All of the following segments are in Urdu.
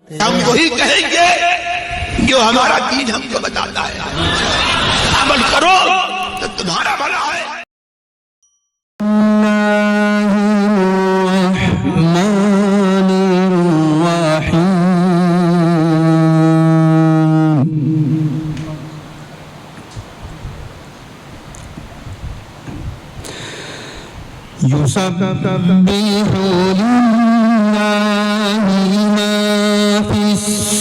ہم وہی کہیں گے جو ہمارا دین ہم کو بتاتا ہے، عمل کرو تو تمہارا بھلا ہے۔ يسبح لله ما في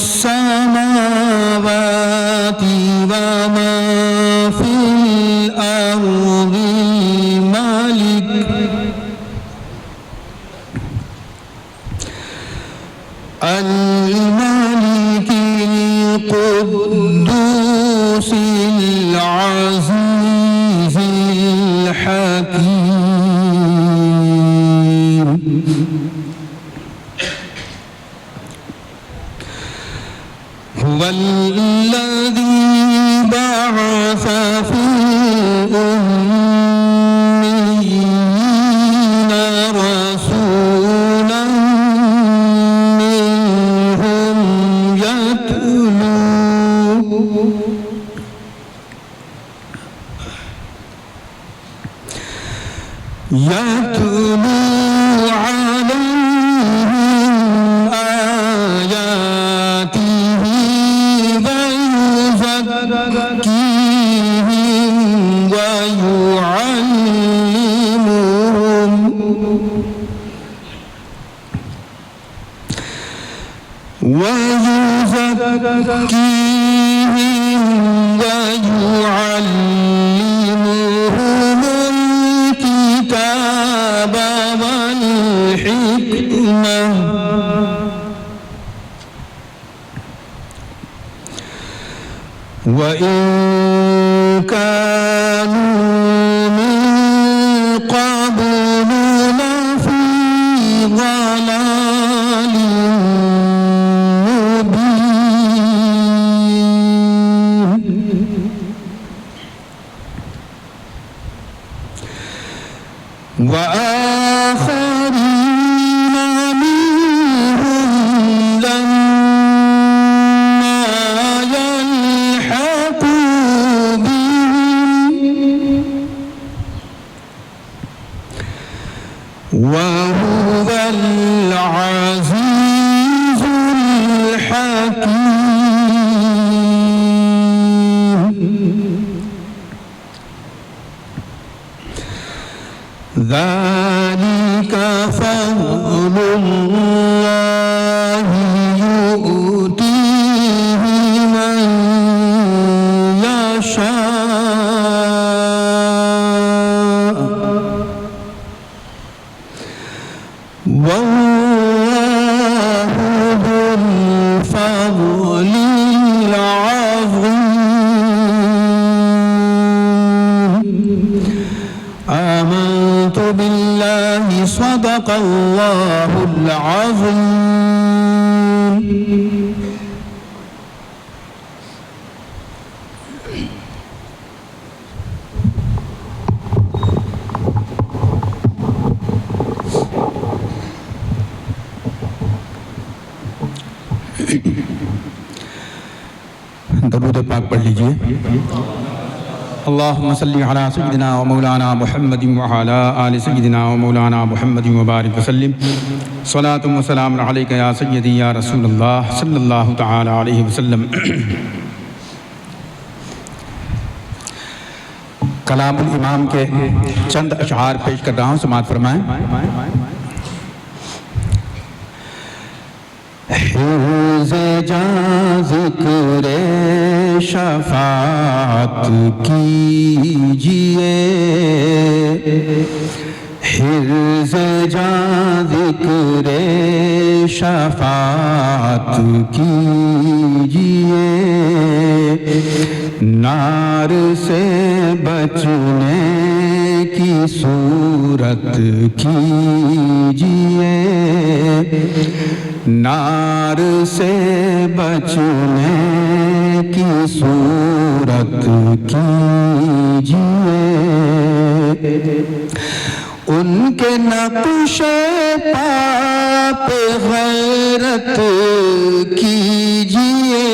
السماوات وما في الأرض الملك القدوس العزيز الحكيم هو الذي بعث في الأميين رسولا منهم يتلو عليهم آياته ويزكيهم ويعلمهم الكتاب والحكمة وإن كانوا من قبل لفي ضلال وآخرين منهم لما يلحقوا بهم وهو العزيز الحكيم ذلك فضل الله يؤتيه من يشاء والله ذو الفضل العظيم آمنت بالله صدق الله العظيم درود پاک پڑھ لیجئے اللہم صلی علی سیدنا و مولانا محمد وعلا آل سیدنا و مولانا محمد وبارک وسلم صلاة و سلام علیکہ یا سیدی یا رسول اللہ صلی اللہ تعالی علیہ وسلم۔ کلام الامام کے چند اشعار پیش کر رہا ہوں، سماعت فرمائیں۔ حرز جاں ذکر شفاعت کیجئے، حرز جاں ذکر شفاعت کیجئے، نار سے بچنے کی صورت کیجئے، نار سے بچنے کی صورت کیجئے، ان کے نقش پا پہ غیرت کیجئے،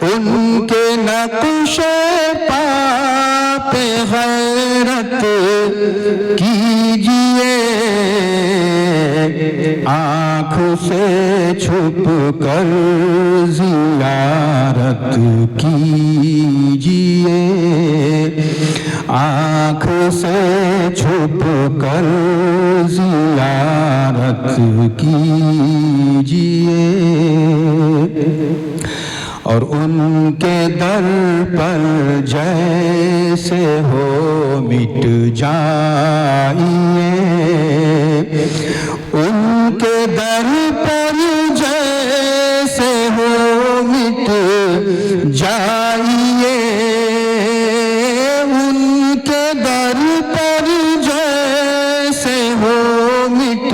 ان کے نقش پا پہ غیرت کیجئے، آنکھ سے چھپ کر زیارت کیجئے، آنکھ سے چھپ کر زیارت کیجئے، اور ان کے در پر جیسے ہو مٹ جائیے، ان کے در پر جیسے ہو مٹ جائیے، ان کے در پر جیسے ہو مٹ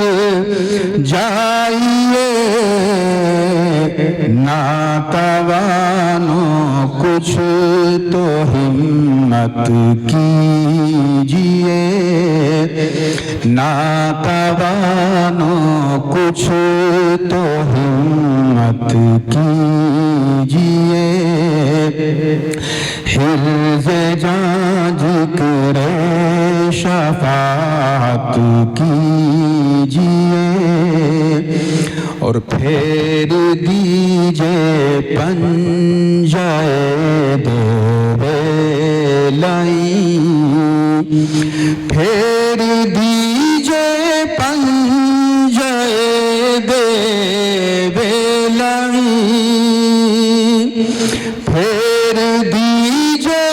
جائیے، ناتوانو کچھ تو ہمت کیجئے، ناتوانو کچھ تو ہمت کیجئے، حرز جاں ذکر شفاعت کیجئے، اور پھیر دیجئے پنجائے دیولائی، پھیر دیجئے پنجائے دیولائی، پھیر دیجئے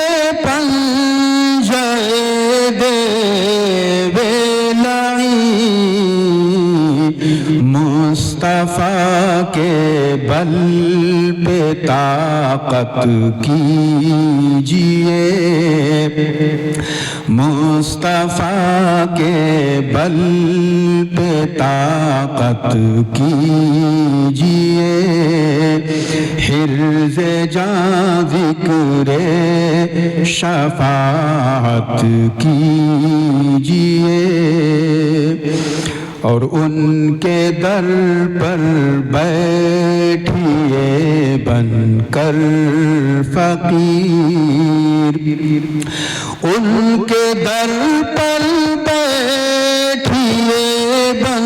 پنجائے دیولائی، مصطفیٰ کے بل پہ طاقت کیجئے، مصطفیٰ کے بل پہ طاقت کیجئے، حرز جاں ذکر شفاعت کیجئے، اور ان کے در پر بیٹھیے بن کر فقیر، ان کے در پر بیٹھیے بن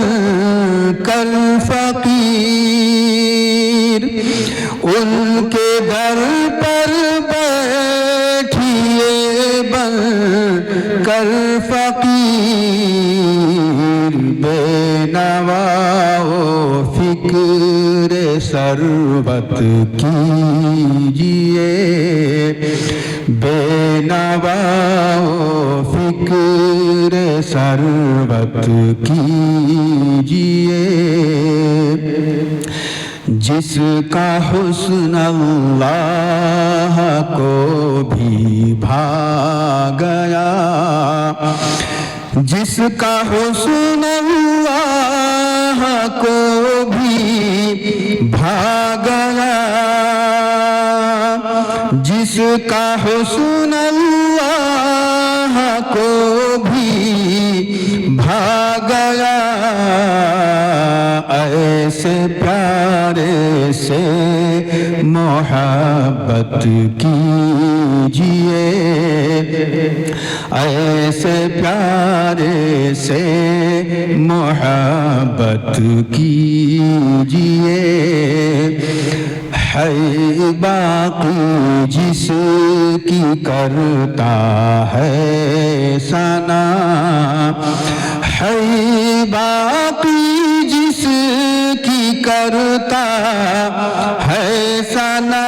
کر فقیر، ان کے در پر بیٹھیے بن کر فقیر، بے نوا و فکر ثروت کیجئے، بے نوا و فکر ثروت کیجئے، جس کا حسن اللہ کو بھی بھا گیا، جس کا حسن اللہ کو بھی بھا گیا، جس کا حسن اللہ کو بھی بھا گیا، ایسے پیارے سے محبت کیجئے، ایسے پیارے سے محبت کیجئے، ہے باقی جس کی کرتا ہے ثنا، ہے باقی جس کی کرتا ہے ثنا،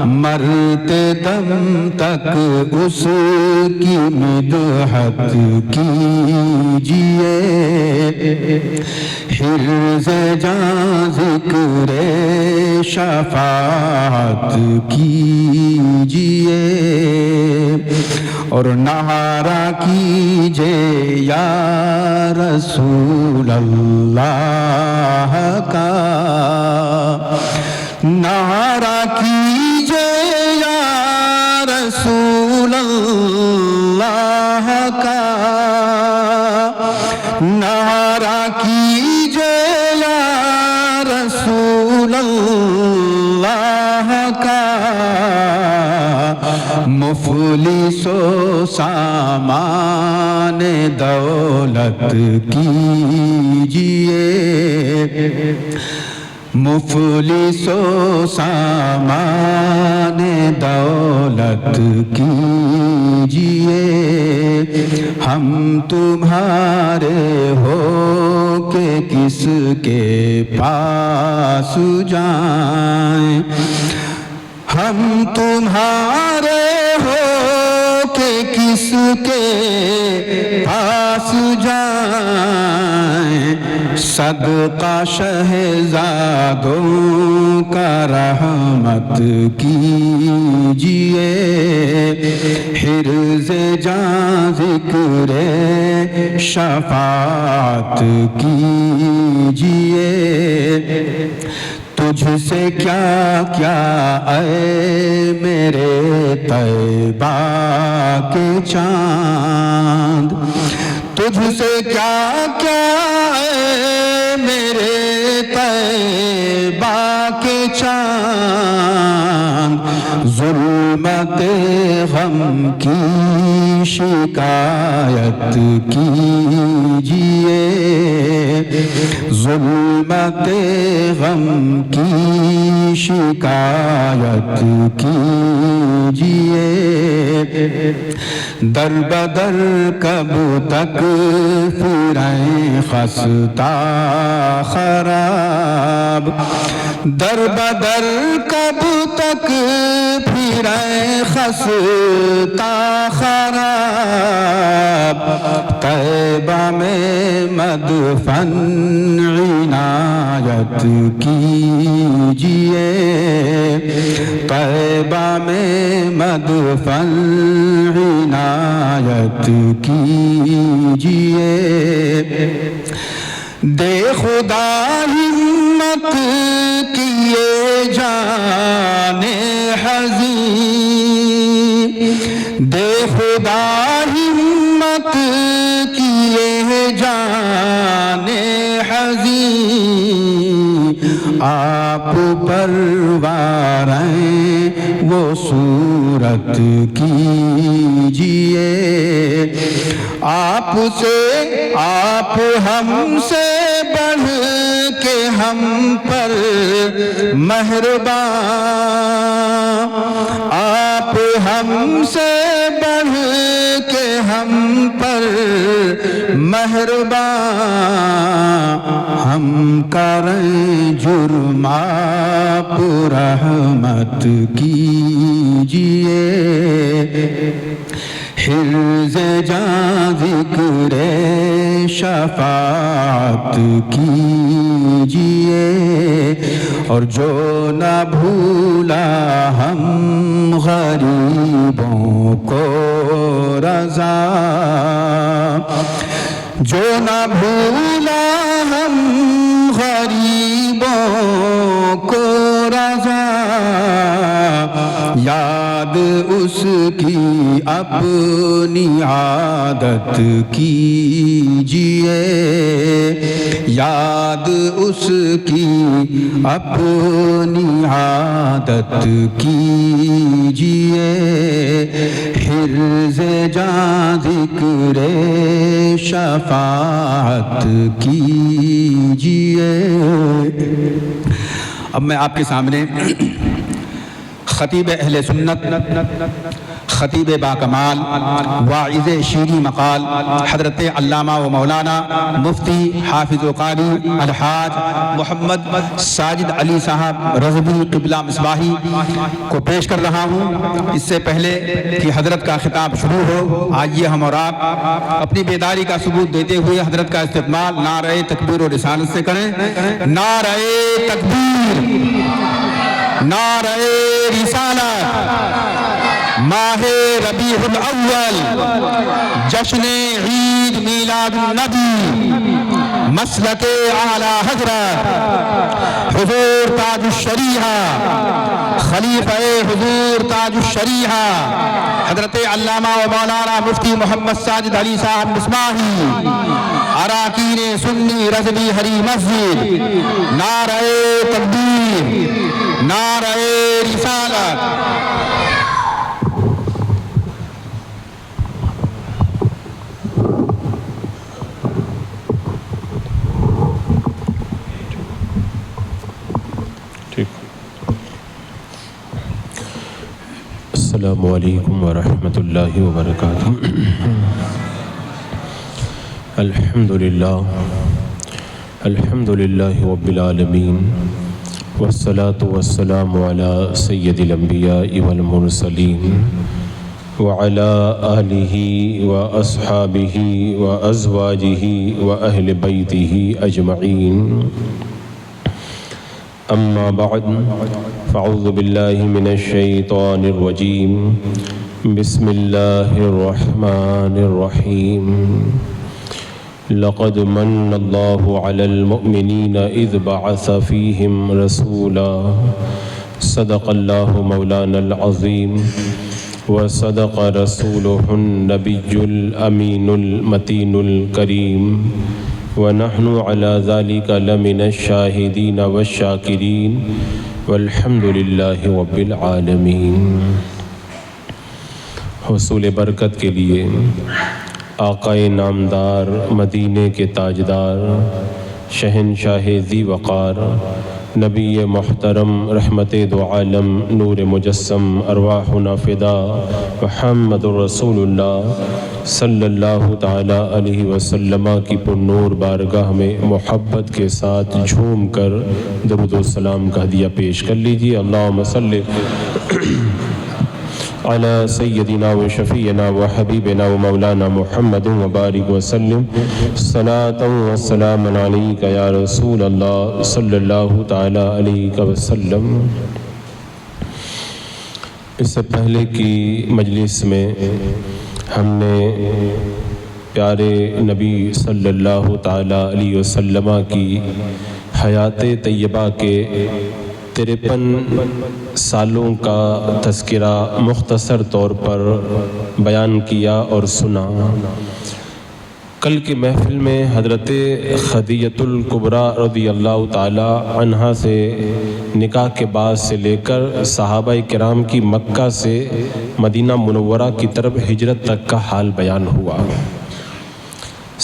مرتے دم تک اس کی مدحت کیجئے، حرز جاں ذکر شفاعت کیجئے، اور نعرہ کیجئے یا رسول اللہ کا، نعرہ کیجئے یا رسول اللہ مفلس و سامان دولت کیجئے، مفلس و سامان دولت کیجئے، ہم تمہارے ہو کہ کس کے پاس جائیں، ہم تمہارے ہو کہ کس کے پاس جائیں، صدقہ شہزادوں کا رحمت کیجئے، حرز جاں ذکر شفاعت کیجئے، تجھ سے کیا کیا اے میرے طیبہ کے چاند، تجھ سے کیا کیا اے میرے طیبہ کے چاند، ظلمت غم کی شکایت کیجئے، ظلمت غم کی شکایت کیجئے، در بدر کب تک پھریں خستہ خراب، در بدر کب تک پھریں خستہ خراب، طیبہ میں مدفن عنایت کیجئے، طیبہ میں مدفن عنایت کیجئے، دے خدا ہمت کیے جان حزین، دے خدا ہمت کیے جان حزین، آپ پروار ہیں وہ صورت کیجئے، آپ سے آپ ہم سے بڑھ کے ہم پر مہربان، آپ ہم سے بڑھ کے ہم پر مہربان، ہم کریں جرم آپ رحمت کیجئے، حرز جاں ذکر شفاعت کیجئے، اور جو نہ بھولا ہم غریبوں کو رضا، جو نہ بھولا ہم غریبوں کو رضا، یاد اس کی اپنی عادت کیجئے، یاد اس کی اپنی عادت کیجئے، حرز جاں ذکر شفاعت کیجئے۔ اب میں آپ کے سامنے خطیب اہل سنت، خطیب باکمال، واعظ شیریں مقال، حضرت علامہ و مولانا مفتی حافظ و قاری الحاج محمد ساجد علی صاحب رضوی قبلہ مصباحی کو پیش کر رہا ہوں۔ اس سے پہلے کہ حضرت کا خطاب شروع ہو، آئیے ہم اور آپ اپنی بیداری کا ثبوت دیتے ہوئے حضرت کا استقبال نعرہ تکبیر و رسالت سے کریں۔ نعرہ تکبیر، نعرہ رسالت، ماہ ربیع الاول، جشن عید میلاد النبی، مسلک اعلی حضرت حضور تاج الشریعہ، خلیفہ حضور تاج الشریعہ حضرت علامہ و مولانا مفتی محمد ساجد علی صاحب مصباحی، اراکین سنی رضوی ہری مسجد، نعرہ تکبیر، نعرہ رسالت۔ السلام علیکم ورحمۃ اللہ وبرکاتہ۔ الحمد للہ رب العالمین، والصلاة والسلام علی سید الانبیاء والمرسلین، وعلی آلہ واصحابہ وازواجہ واہل بیتہ اجمعین، اما بعد فاعوذ باللہ من الشیطان الرجیم، بسم اللہ الرحمن الرحیم۔ لقد من اللہ علی المؤمنین اذ بعث فیہم رسولا، صدق اللہ مولانا العظیم وصدق رسولہ النبی الامین المتین الکریم، ونحن على ذلك لمن الشاہدین والشاکرین، والحمد للہ رب العالمین۔ حصول برکت کے لیے آقا نامدار، مدینے کے تاجدار، شہنشاہ ذی وقار، نبی محترم، رحمت دو عالم، نور مجسم، ارواحنا فدا، محمد رسول اللہ صلی اللہ تعالیٰ علیہ وسلم کی پرنور بارگاہ میں محبت کے ساتھ جھوم کر درود و سلام کا ہدیہ پیش کر لیجیے۔ اللہم صلی علی سیدنا و شفیعنا و حبیبنا و مولانا محمد وبارک وسلم، صلاۃ و سلام علیک یا رسول اللہ صلی اللہ تعالی علیہ وسلم۔ اس سے پہلے کی مجلس میں ہم نے پیارے نبی صلی اللہ تعالی علیہ وسلم کی حیات طیبہ کے 53 سالوں کا تذکرہ مختصر طور پر بیان کیا اور سنا۔ کل کی محفل میں حضرت خدیجۃ الکبریٰ رضی اللہ تعالی عنہا سے نکاح کے بعد سے لے کر صحابہ کرام کی مکہ سے مدینہ منورہ کی طرف ہجرت تک کا حال بیان ہوا۔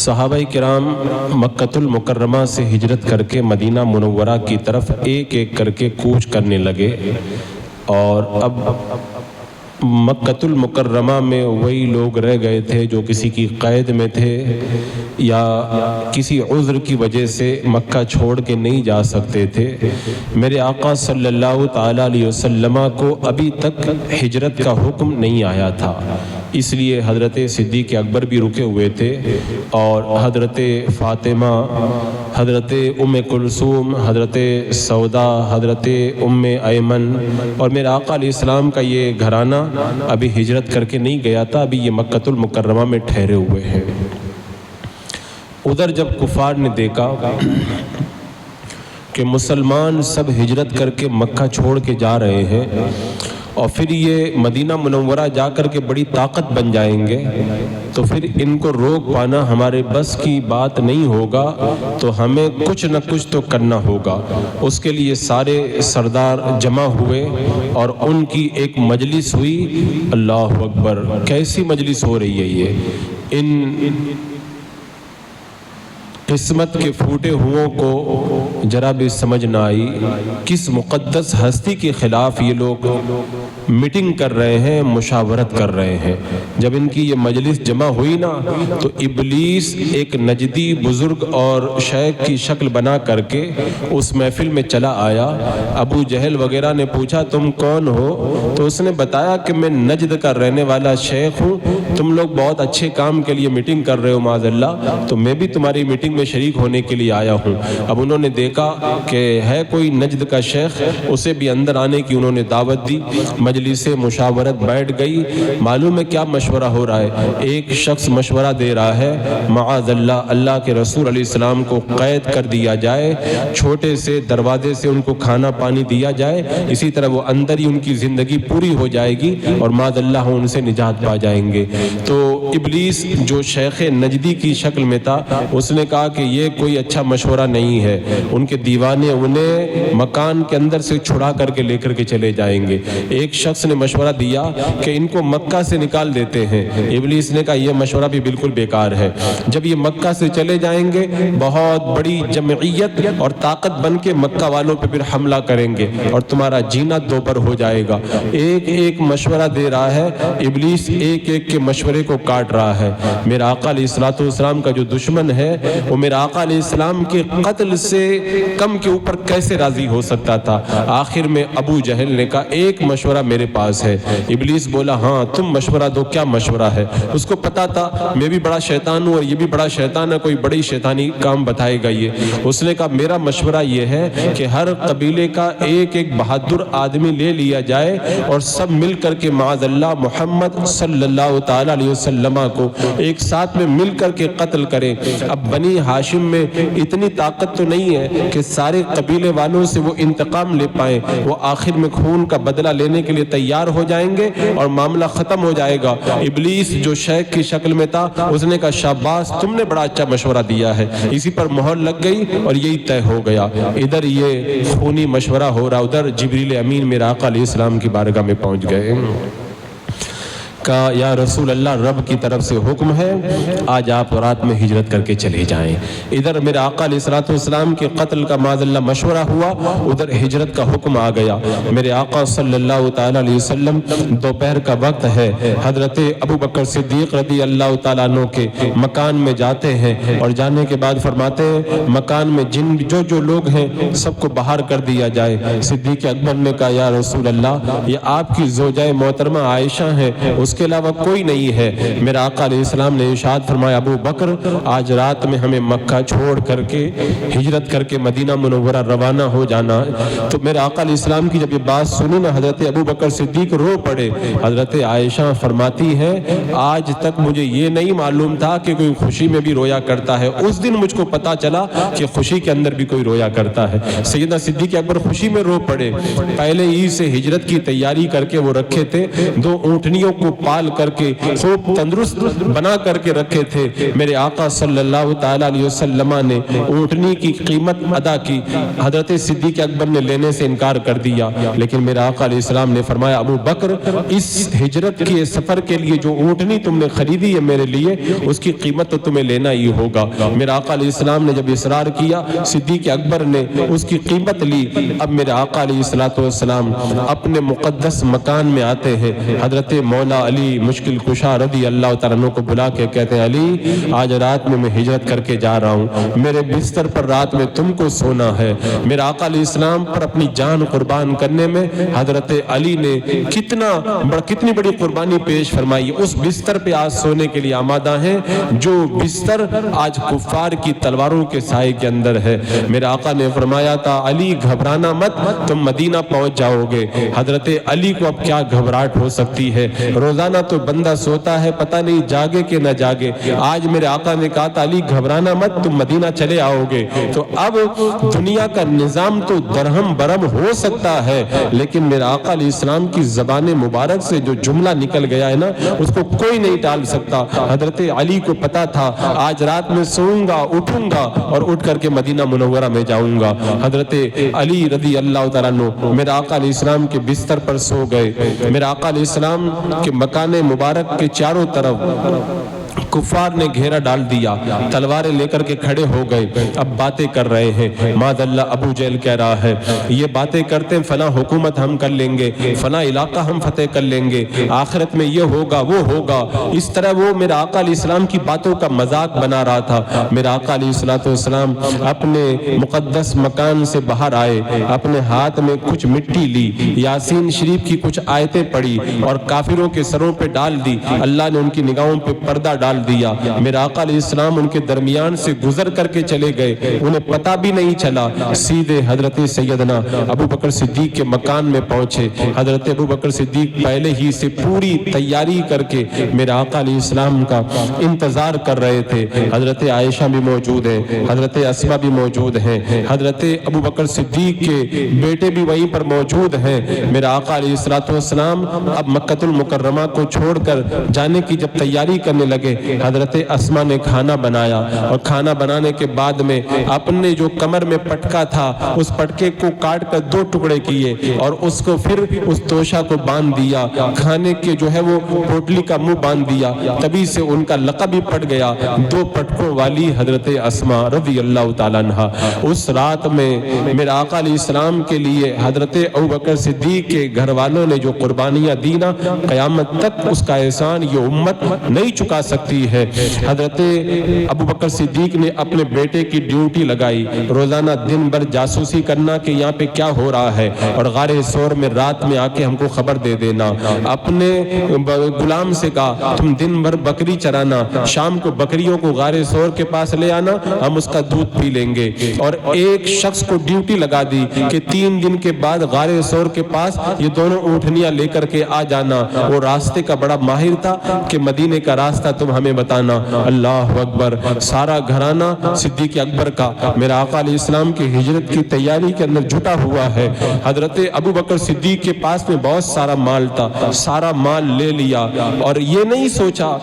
صحابہ کرام مکہ المکرمہ سے ہجرت کر کے مدینہ منورہ کی طرف ایک ایک کر کے کوچ کرنے لگے، اور اب مکہ المکرمہ میں وہی لوگ رہ گئے تھے جو کسی کی قید میں تھے یا کسی عذر کی وجہ سے مکہ چھوڑ کے نہیں جا سکتے تھے۔ میرے آقا صلی اللہ تعالیٰ علیہ وسلم کو ابھی تک ہجرت کا حکم نہیں آیا تھا، اس لیے حضرت صدیق اکبر بھی رکے ہوئے تھے، اور حضرت فاطمہ، حضرت ام کلثوم، حضرت سودا، حضرت ام ایمن اور میرے آقا علیہ السلام کا یہ گھرانہ ابھی ہجرت کر کے نہیں گیا تھا، ابھی یہ مکہ المکرمہ میں ٹھہرے ہوئے ہیں۔ ادھر جب کفار نے دیکھا کہ مسلمان سب ہجرت کر کے مکہ چھوڑ کے جا رہے ہیں اور پھر یہ مدینہ منورہ جا کر کے بڑی طاقت بن جائیں گے، تو پھر ان کو روک پانا ہمارے بس کی بات نہیں ہوگا، تو ہمیں کچھ نہ کچھ تو کرنا ہوگا۔ اس کے لیے سارے سردار جمع ہوئے اور ان کی ایک مجلس ہوئی۔ اللہ اکبر، کیسی مجلس ہو رہی ہے یہ! ان قسمت کے پھوٹے ہوئوں کو ذرا بھی سمجھ نہ آئی، کس مقدس ہستی کے خلاف یہ لوگ میٹنگ کر رہے ہیں، مشاورت کر رہے ہیں۔ جب ان کی یہ مجلس جمع ہوئی نا، تو ابلیس ایک نجدی بزرگ اور شیخ کی شکل بنا کر کے اس محفل میں چلا آیا۔ ابو جہل وغیرہ نے پوچھا تم کون ہو؟ تو اس نے بتایا کہ میں نجد کا رہنے والا شیخ ہوں، تم لوگ بہت اچھے کام کے لیے میٹنگ کر رہے ہو معاذ اللہ، تو میں بھی تمہاری میٹنگ میں شریک ہونے کے لیے آیا ہوں۔ اب انہوں نے دیکھا کہ ہے کوئی نجد کا شیخ، اسے بھی اندر آنے کی انہوں نے دعوت دی۔ مجلس مشاورت بیٹھ گئی۔ معلوم ہے کیا مشورہ ہو رہا ہے؟ ایک شخص مشورہ دے رہا ہے معاذ اللہ، اللہ کے رسول علیہ السلام کو قید کر دیا جائے، چھوٹے سے دروازے سے ان کو کھانا پانی دیا جائے، اسی طرح وہ اندر ہی ان کی زندگی پوری ہو جائے گی اور معاذ اللہ ان سے نجات پا جائیں گے۔ تو ابلیس جو شیخ نجدی کی شکل میں تھا، اس نے کہا کہ یہ کوئی اچھا مشورہ نہیں ہے، ان کے دیوانے انہیں مکان کے اندر سے چھڑا کر کے لے کر کے چلے جائیں گے۔ ایک شخص نے مشورہ دیا کہ ان کو مکہ سے نکال دیتے ہیں۔ ابلیس نے کہا یہ مشورہ بھی بالکل بیکار ہے، جب یہ مکہ سے چلے جائیں گے بہت بڑی جمعیت اور طاقت بن کے مکہ والوں پہ پھر حملہ کریں گے اور تمہارا جینا دوبر ہو جائے گا۔ ایک ایک مشورہ دے رہا ہے ابلیس، ایک ایک کے مشورے کو کاٹ رہا ہے۔ میرا آقا علیہ الصلوۃ والسلام کا جو دشمن ہے وہ میرا آقا علیہ السلام کے قتل سے کم کے اوپر کیسے راضی ہو سکتا تھا؟ آخر میں ابو جہل نے کہا ایک مشورہ میرے پاس ہے۔ ابلیس بولا ہاں تم مشورہ دو، کیا مشورہ ہے؟ اس کو پتا تھا میں بھی بڑا شیطان ہوں اور یہ بھی بڑا شیطان ہے، کوئی بڑی شیطانی کام بتائے گا یہ۔ اس نے کہا میرا مشورہ یہ ہے کہ ہر قبیلے کا ایک ایک بہادر آدمی لے لیا جائے اور سب مل کر کے معاذ اللہ محمد صلی اللہ تعالی علیہ وسلم کو ایک ساتھ میں مل کر کے قتل کریں۔ اب بنی ہاشم میں اتنی طاقت تو نہیں ہے کہ سارے قبیلے والوں سے وہ انتقام لے پائیں، وہ آخر میں خون کا بدلہ لینے کے لیے تیار ہو جائیں گے اور معاملہ ختم ہو جائے گا۔ ابلیس جو شیخ کی شکل میں تھا اس نے کہا شاباش تم نے بڑا اچھا مشورہ دیا ہے، اسی پر مہر لگ گئی اور یہی طے ہو گیا۔ ادھر یہ خونی مشورہ ہو رہا، ادھر جبریل امین میرے آقا علیہ السلام کی بارگاہ میں پہنچ گئے۔ کہا یا رسول اللہ رب کی طرف سے حکم ہے آج آپ رات میں ہجرت کر کے چلے جائیں۔ ادھر میرے آقا علیہ السلام کے قتل کا معاذ اللہ مشورہ ہوا، ادھر ہجرت کا حکم آ گیا۔ میرے آقا صلی اللہ تعالیٰ علیہ وسلم دوپہر کا وقت ہے، حضرت ابو بکر صدیق رضی اللہ تعالیٰ عنہ کے مکان میں جاتے ہیں اور جانے کے بعد فرماتے ہیں مکان میں جن جو لوگ ہیں سب کو باہر کر دیا جائے۔ صدیق اکبر نے کہا یا رسول اللہ یہ آپ کی زوجہ محترمہ عائشہ ہیں، اس کے علاوہ کوئی نہیں ہے۔ میرا آقا علیہ السلام نے ارشاد فرمایا ابو بکر آج رات میں ہمیں مکہ چھوڑ کر کے ہجرت کر کے مدینہ منورہ روانہ ہو جانا۔ تو میرے آقا علیہ السلام کی جب یہ بات سنی نا حضرت ابو بکر صدیق رو پڑے۔ حضرت عائشہ فرماتی ہے آج تک مجھے یہ نہیں معلوم تھا کہ کوئی خوشی میں بھی رویا کرتا ہے، اس دن مجھ کو پتا چلا کہ خوشی کے اندر بھی کوئی رویا کرتا ہے۔ سیدنا صدیق اکبر خوشی میں رو پڑے۔ پہلے ہی سے ہجرت کی تیاری کر کے وہ رکھے تھے، 2 اونٹنیوں کو پال کر کے خوب تندرست بنا کر کے رکھے تھے۔ میرے آقا صلی اللہ تعالیٰ علیہ وسلم نے اونٹنی کی قیمت ادا کی، حضرت صدیق اکبر نے لینے سے انکار کر دیا، لیکن میرے آقا علیہ السلام نے فرمایا ابو بکر اس ہجرت کے سفر کے لیے جو اونٹنی تم نے خریدی ہے میرے لیے اس کی قیمت تو تمہیں لینا ہی ہوگا۔ میرے آقا علیہ السلام نے جب اصرار کیا صدیق اکبر نے اس کی قیمت لی۔ اب میرے آقا علیہ السلام اپنے مقدس مکان میں آتے ہیں، حضرت مولا علی مشکل کشا رضی اللہ تعالیٰ عنہ کو بلا کے کہتے ہیں علی آج رات میں ہجرت کر کے جا رہا ہوں، میرے بستر پر رات میں تم کو سونا ہے۔ میرے آقا علیہ السلام پر اپنی جان قربان کرنے میں حضرت علی نے کتنی بڑی قربانی پیش فرمائی، اس بستر پہ آج سونے کے لیے آمادہ ہیں جو بستر آج کفار کی تلواروں کے سائے کے اندر ہے۔ میرے آقا نے فرمایا تھا علی گھبرانا مت، تم مدینہ پہنچ جاؤ گے۔ حضرت علی کو اب کیا گھبراہٹ ہو سکتی ہے، روزانہ تو بندہ سوتا ہے پتہ نہیں جاگے کہ نہ جاگے، آج میرے آقا نے کہا تھا علی گھبرانا مت تم مدینہ چلے آؤ گے۔ تو اب دنیا کا نظام تو درہم برہم ہو سکتا ہے لیکن میرے آقا علیہ السلام کی زبان مبارک سے جو جملہ نکل گیا ہے نا اس کو کوئی نہیں ٹال سکتا۔ حضرت علی کو پتا تھا آج رات میں سوؤں گا اٹھوں گا اور اٹھ کر کے مدینہ منورہ میں جاؤں گا۔ حضرت علی رضی اللہ تعالیٰ عنہ میرے آقا علیہ السلام کے بستر پر سو گئے۔ میرے آقا علیہ السلام کے مکان مبارک کے چاروں طرف کفار نے گھیرا ڈال دیا، تلواریں لے کر کے کھڑے ہو گئے، اب باتیں کر رہے ہیں۔ معاذ اللہ ابو جہل کہہ رہا ہے یہ باتیں کرتے ہیں فلاں حکومت ہم کر لیں گے، فلاں علاقہ ہم فتح کر لیں گے، آخرت میں یہ ہوگا وہ ہوگا۔ اس طرح وہ میرے آقا علیہ السلام کی باتوں کا مذاق بنا رہا تھا۔ میرے آقا علیہ السلام اپنے مقدس مکان سے باہر آئے، اپنے ہاتھ میں کچھ مٹی لی، یاسین شریف کی کچھ آیتیں پڑھی اور کافروں کے سروں پہ ڈال دی۔ اللہ نے ان کی نگاہوں پہ پردہ ڈال دیا۔ میرے آقا علیہ السلام ان کے درمیان سے گزر کر کے چلے گئے، انہیں پتہ بھی نہیں چلا، سیدھے حضرت سیدنا ابو بکر صدیق کے مکان میں پہنچے۔ حضرت ابو بکر صدیق پہلے ہی سے پوری تیاری کر کے میرے آقا علیہ السلام کا انتظار کر رہے تھے۔ حضرت عائشہ بھی موجود ہیں، حضرت اسما بھی موجود ہیں، حضرت ابو بکر صدیق کے بیٹے بھی وہیں پر موجود ہیں۔ میرے آقا علیہ السلام اب مکہ المکرمہ کو چھوڑ کر جانے کی جب تیاری کرنے لگے حضرت اسما نے کھانا بنایا اور کھانا بنانے کے بعد میں اپنے جو کمر میں پٹکا تھا اس پٹکے کو کاٹ کر 2 ٹکڑے کیے اور اس کو پھر اس توشہ کو باندھ دیا, کھانے کے جو ہے وہ پوٹلی کا منہ باندھ دیا. تبھی سے ان کا لقب ہی پڑ گیا 2 پٹکوں والی حضرت اسما رضی اللہ تعالیٰ عنہ. اس رات میں میرے آقا علیہ السلام کے لیے حضرت ابوبکر صدیق کے گھر والوں نے جو قربانیاں دی نا, قیامت تک اس کا احسان یہ امت نہیں چکا سکتی ہے. حضرت ابوبکر صدیق نے اپنے بیٹے کی ڈیوٹی لگائی, روزانہ دن بھر جاسوسی کرنا کہ یہاں پہ کیا ہو رہا ہے, اور غار ثور میں رات میں آ کے ہم کو خبر دے دینا. اپنے غلام سے کہا تم دن بھر بکری چرانا, شام کو بکریوں کو غار ثور کے پاس لے آنا, ہم اس کا دودھ پی لیں گے. اور ایک شخص کو ڈیوٹی لگا دی کہ 3 دن کے بعد غار ثور کے پاس یہ دونوں اونٹنیاں لے کر کے آ جانا. وہ راستے کا بڑا ماہر تھا کہ مدینے کا راستہ تم ہمیں بتانا. اللہ اکبر, سارا گھرانہ صدیق اکبر کا میرا آقا علیہ السلام کی ہجرت کی تیاری کے اندر جٹا ہوا ہے. حضرت ابوبکر صدیق کے پاس میں بہت سارا مال تھا, سارا مال لے لیا اور یہ نہیں سوچا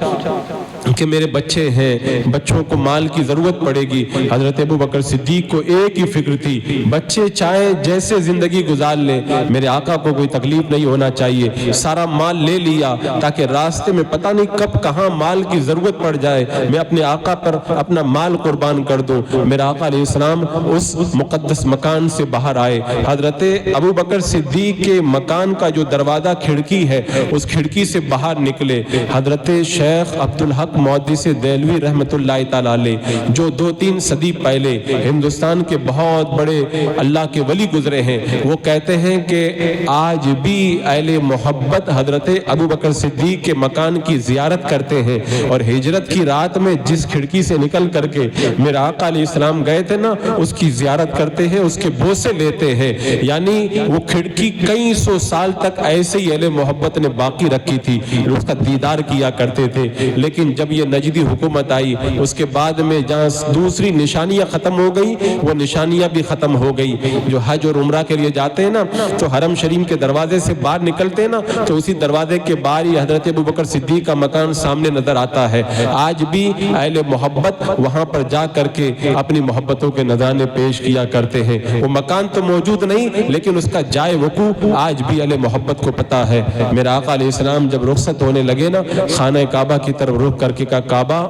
کہ میرے بچے ہیں, بچوں کو مال کی ضرورت پڑے گی. حضرت ابوبکر صدیق کو ایک ہی فکر تھی, بچے چاہے جیسے زندگی گزار لیں, میرے آقا کو کوئی تکلیف نہیں ہونا چاہیے. سارا مال لے لیا تاکہ راستے میں پتہ نہیں کب کہاں مال کی ضرورت پڑ جائے, میں اپنے آقا پر اپنا مال قربان کر دوں. میرا آقا علیہ السلام اس مقدس مکان سے باہر آئے. حضرت ابوبکر صدیق کے مکان کا جو دروازہ کھڑکی ہے اس کھڑکی سے باہر نکلے. حضرت شیخ عبدالحق محدث دہلوی رحمت اللہ تعالیٰ علیہ, جو 2-3 صدی پہلے ہندوستان کے بہت بڑے اللہ کے ولی گزرے ہیں, وہ کہتے ہیں کہ آج بھی اہل محبت حضرت ابوبکر صدیق کے مکان کی زیارت کرتے ہیں, اور ہجرت کی رات میں جس کھڑکی سے نکل کر کے میرے آقا علیہ السلام گئے تھے نا, اس کی زیارت کرتے ہیں, اس کے بوسے لیتے ہیں. یعنی وہ کھڑکی کئی 100 سال تک ایسے ہی اہل محبت نے باقی رکھی تھی, اس کا دیدار کیا کرتے تھے. لیکن جب یہ نجدی حکومت آئی اس کے بعد میں جہاں دوسری نشانیاں ختم ہو گئی وہ نشانیاں بھی ختم ہو گئی. جو حج اور عمرہ کے لیے جاتے ہیں نا تو حرم شریف کے دروازے سے باہر نکلتے ہیں نا تو اسی دروازے کے باہر ہی حضرت ابوبکر صدیق کا مکان سامنے نظر آتا ہے. آج بھی اہل محبت وہاں پر جا کر کے اپنی محبتوں کے نذرانے پیش کیا کرتے ہیں. وہ مکان تو موجود نہیں لیکن اس کا جائے وقوع آج بھی اہل محبت کو پتا ہے. میرا آقا علیہ السلام جب رخصت ہونے لگے نا خانہ کعبہ کی طرف رخ کر کے کہا کعبہ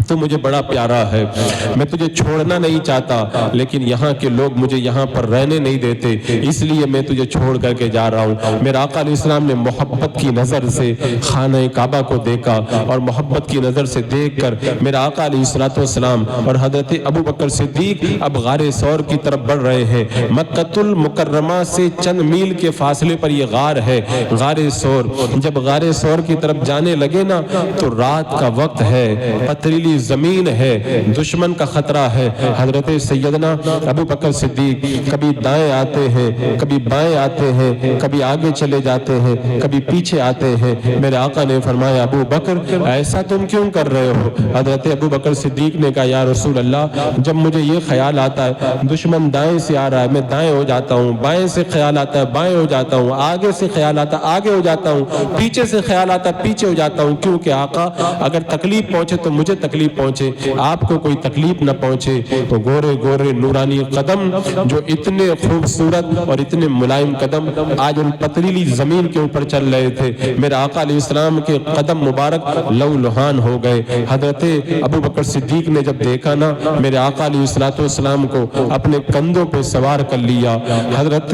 تو مجھے بڑا پیارا ہے, میں تجھے چھوڑنا نہیں چاہتا لیکن یہاں کے لوگ مجھے یہاں پر رہنے نہیں دیتے, اس لیے میں تجھے چھوڑ کر کے جا رہا ہوں. میرا آقا علیہ السلام نے محبت کی نظر سے خانہ کعبہ کو دیکھا اور محبت کی نظر سے دیکھ کر میرا آقا علیہ السلام اور حضرت ابوبکر صدیق اب غار ثور کی طرف بڑھ رہے ہیں. مکہ المکرمہ سے چند میل کے فاصلے پر یہ غار ہے, غار ثور. جب غار ثور کی طرف جانے لگے نا تو رات کا وقت ہے, پتھریلی زمین ہے, دشمن کا خطرہ ہے. حضرت سیدنا ابوبکر صدیق کبھی دائیں آتے ہیں, کبھی بائیں آتے ہیں, کبھی آگے چلے جاتے ہیں, کبھی پیچھے آتے ہیں. میرے آقا نے فرمایا ابو بکر ایسا تم کیوں کر رہے ہو؟ حضرت ابوبکر صدیق نے کہا یا رسول اللہ, جب مجھے یہ خیال آتا ہے دشمن دائیں سے آ رہا ہے میں دائیں ہو جاتا ہوں, بائیں سے خیال آتا ہے بائیں ہو جاتا ہوں, آگے سے خیال آتا ہے آگے ہو جاتا ہوں, پیچھے سے خیال آتا ہے پیچھے ہو جاتا ہوں. کیونکہ آقا اگر تکلیف پہنچے تو مجھے تکلیف پہنچے, آپ کو کوئی تکلیف نہ پہنچے. تو گورے گورے نورانی قدم جو اتنے خوبصورت اور اتنے ملائم قدم آج ان پتریلی زمین کے اوپر چل رہے تھے, میرے آقا علیہ السلام کے قدم مبارک لو لہان ہو گئے. حضرت ابوبکر صدیق نے جب دیکھا نا میرے آقا علیہ السلام کو اپنے کندھوں پہ سوار کر لیا. حضرت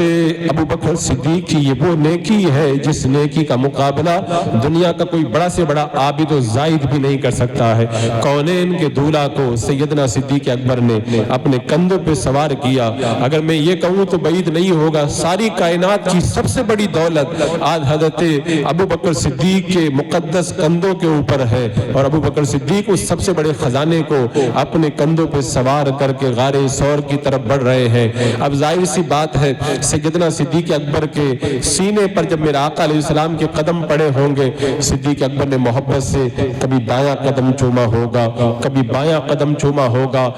ابوبکر صدیق کی یہ وہ نیکی ہے جس نیکی کا مقابلہ دنیا کا کوئی بڑا سے بڑا عابد و زاہد بھی نہیں کر سکتا ہے. کونین کے دولہ کو سیدنا صدیق اکبر نے اپنے کندھوں پہ سوار کیا. اگر میں یہ کہوں تو بعید نہیں ہوگا, ساری کائنات کی سب سے بڑی دولت آج حضرت ابوبکر صدیق کے مقدس کندھوں کے اوپر ہے, اور ابوبکر صدیق اس سب سے بڑے خزانے کو اپنے کندھوں پہ سوار کر کے غار ثور کی طرف بڑھ رہے ہیں. اب ظاہر سی بات ہے سیدنا صدیق اکبر کے سینے پر جب میرے آقا علیہ السلام کے قدم پڑے ہوں گے, صدیق اکبر نے محبت سے کبھی دایاں قدم چوما ہوگا, کبھی بایاں قدم چوما ہوگا.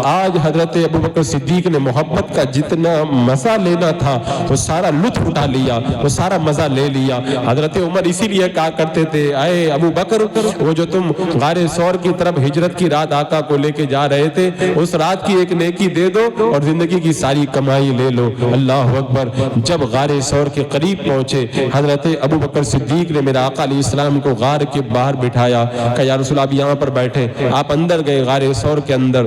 آج حضرت ابوبکر صدیق نے محبت کا جتنا مزہ لینا تھا وہ سارا لطف اٹھا لیا, وہ سارا مزہ لے لیا. حضرت عمر اسی لیے کہا کرتے تھے اے ابو بکر, وہ جو تم غار ثور کی طرف ہجرت کی رات آقا کو لے کے جا رہے تھے, اس رات کی ایک نیکی دے دو اور زندگی کی ساری کمائی لے لو. اللہ اکبر. جب غار ثور کے قریب پہنچے, حضرت ابو بکر صدیق نے میرا آقا علیہ السلام کو غار کے باہر بٹھایا, کہ یا رسول آپ یہاں پر بیٹھے. آپ اندر گئے, غار ثور کے اندر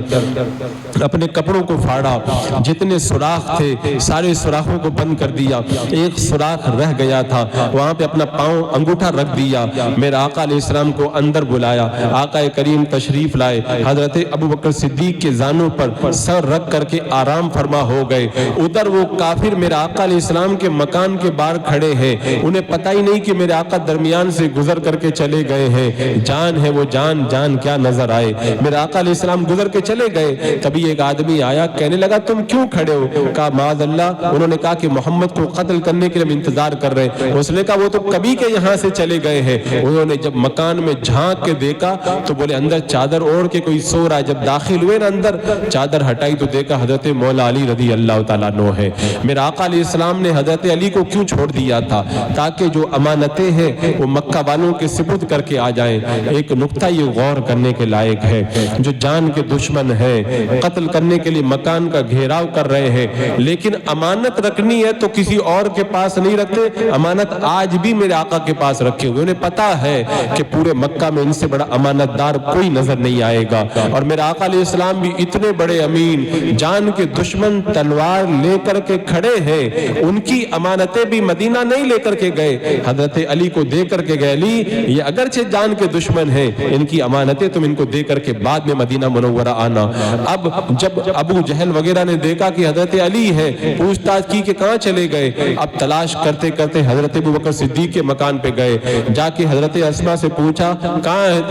اپنے کپڑوں کو پھاڑا, جتنے سوراخ تھے سارے سوراخوں کو بند کر دیا. ایک سوراخ رہ گیا تھا, وہاں پہ اپنا پاؤں انگوٹھا رکھ دیا. میرا آقا علیہ السلام کو اندر بلایا. آقا کریم تشریف لائے, حضرت ابو بکر صدیق کے زانوں پر سر رکھ کر کے آرام فرما ہو گئے. ادھر وہ کافر میرا آقا علیہ السلام کے مکان کے باہر کھڑے ہیں, انہیں پتہ ہی نہیں کہ میرے آقا درمیان سے گزر کر کے چلے گئے ہیں. جان ہے وہ جان, جان کیا نظر آئے. میرا آقا علیہ السلام گزر کے چلے گئے. تبھی ایک آدمی آیا, کہنے لگا تم کیوں کھڑے ہو؟ کہا معاذ اللہ. انہوں نے کہا کہ محمد کو قتل کرنے کے لیے ہم انتظار کر رہے ہیں. اس نے کہا وہ تو کبھی کے یہاں سے چلے گئے ہیں. انہوں نے جب مکان میں جھانک کے دیکھا تو بولے اندر چادر اوڑھ کے کوئی سو رہا ہے. جب داخل ہوئے نا اندر, چادر ہٹائی تو دیکھا حضرت مولا علی رضی اللہ تعالیٰ عنہ ہے. میرا آقا علیہ السلام نے حضرت علی کو کیوں چھوڑ دیا تھا؟ تاکہ جو امانتیں ہیں وہ مکہ والوں کے سپرد کر کے آ جائیں. ایک نقطہ یہ غور کرنے کے لائق ہے, جو جان کے دشمن ہے, قتل کرنے کے لیے مکان کا گھیراؤ کر رہے ہیں, لیکن امانت رکھنی ہے تو کسی اور کے پاس نہیں رکھتے. امانت آج بھی میرے آقا کے پاس رکھے ہوئے. انہیں پتا ہے کہ پورے مکہ میں ان سے بڑا امانت دار کوئی نظر نہیں آئے گا. اور میرے آقا علیہ السلام بھی اتنے بڑے امین, جان کے دشمن تلوار لے کر کے کھڑے ہیں, ان کی امانتیں بھی مدینہ نہیں لے کر کے گئے, حضرت علی کو دے کر کے گئے. علی یہ اگرچہ جان کے دشمن ہیں, ان کی امانتیں تم ان کو دے کر کے بعد میں مدینہ منورہ آنا. اب جب ابو جہل وغیرہ نے دیکھا کہ حضرت علی ہے, پوچھ تاچھ کی کہ کہاں چلے گئے. اب تلاش کرتے کرتے حضرت ابو بکر صدیق کے مکان پہ گئے. جا کے حضرت اسما سے پوچھا کہاں ہے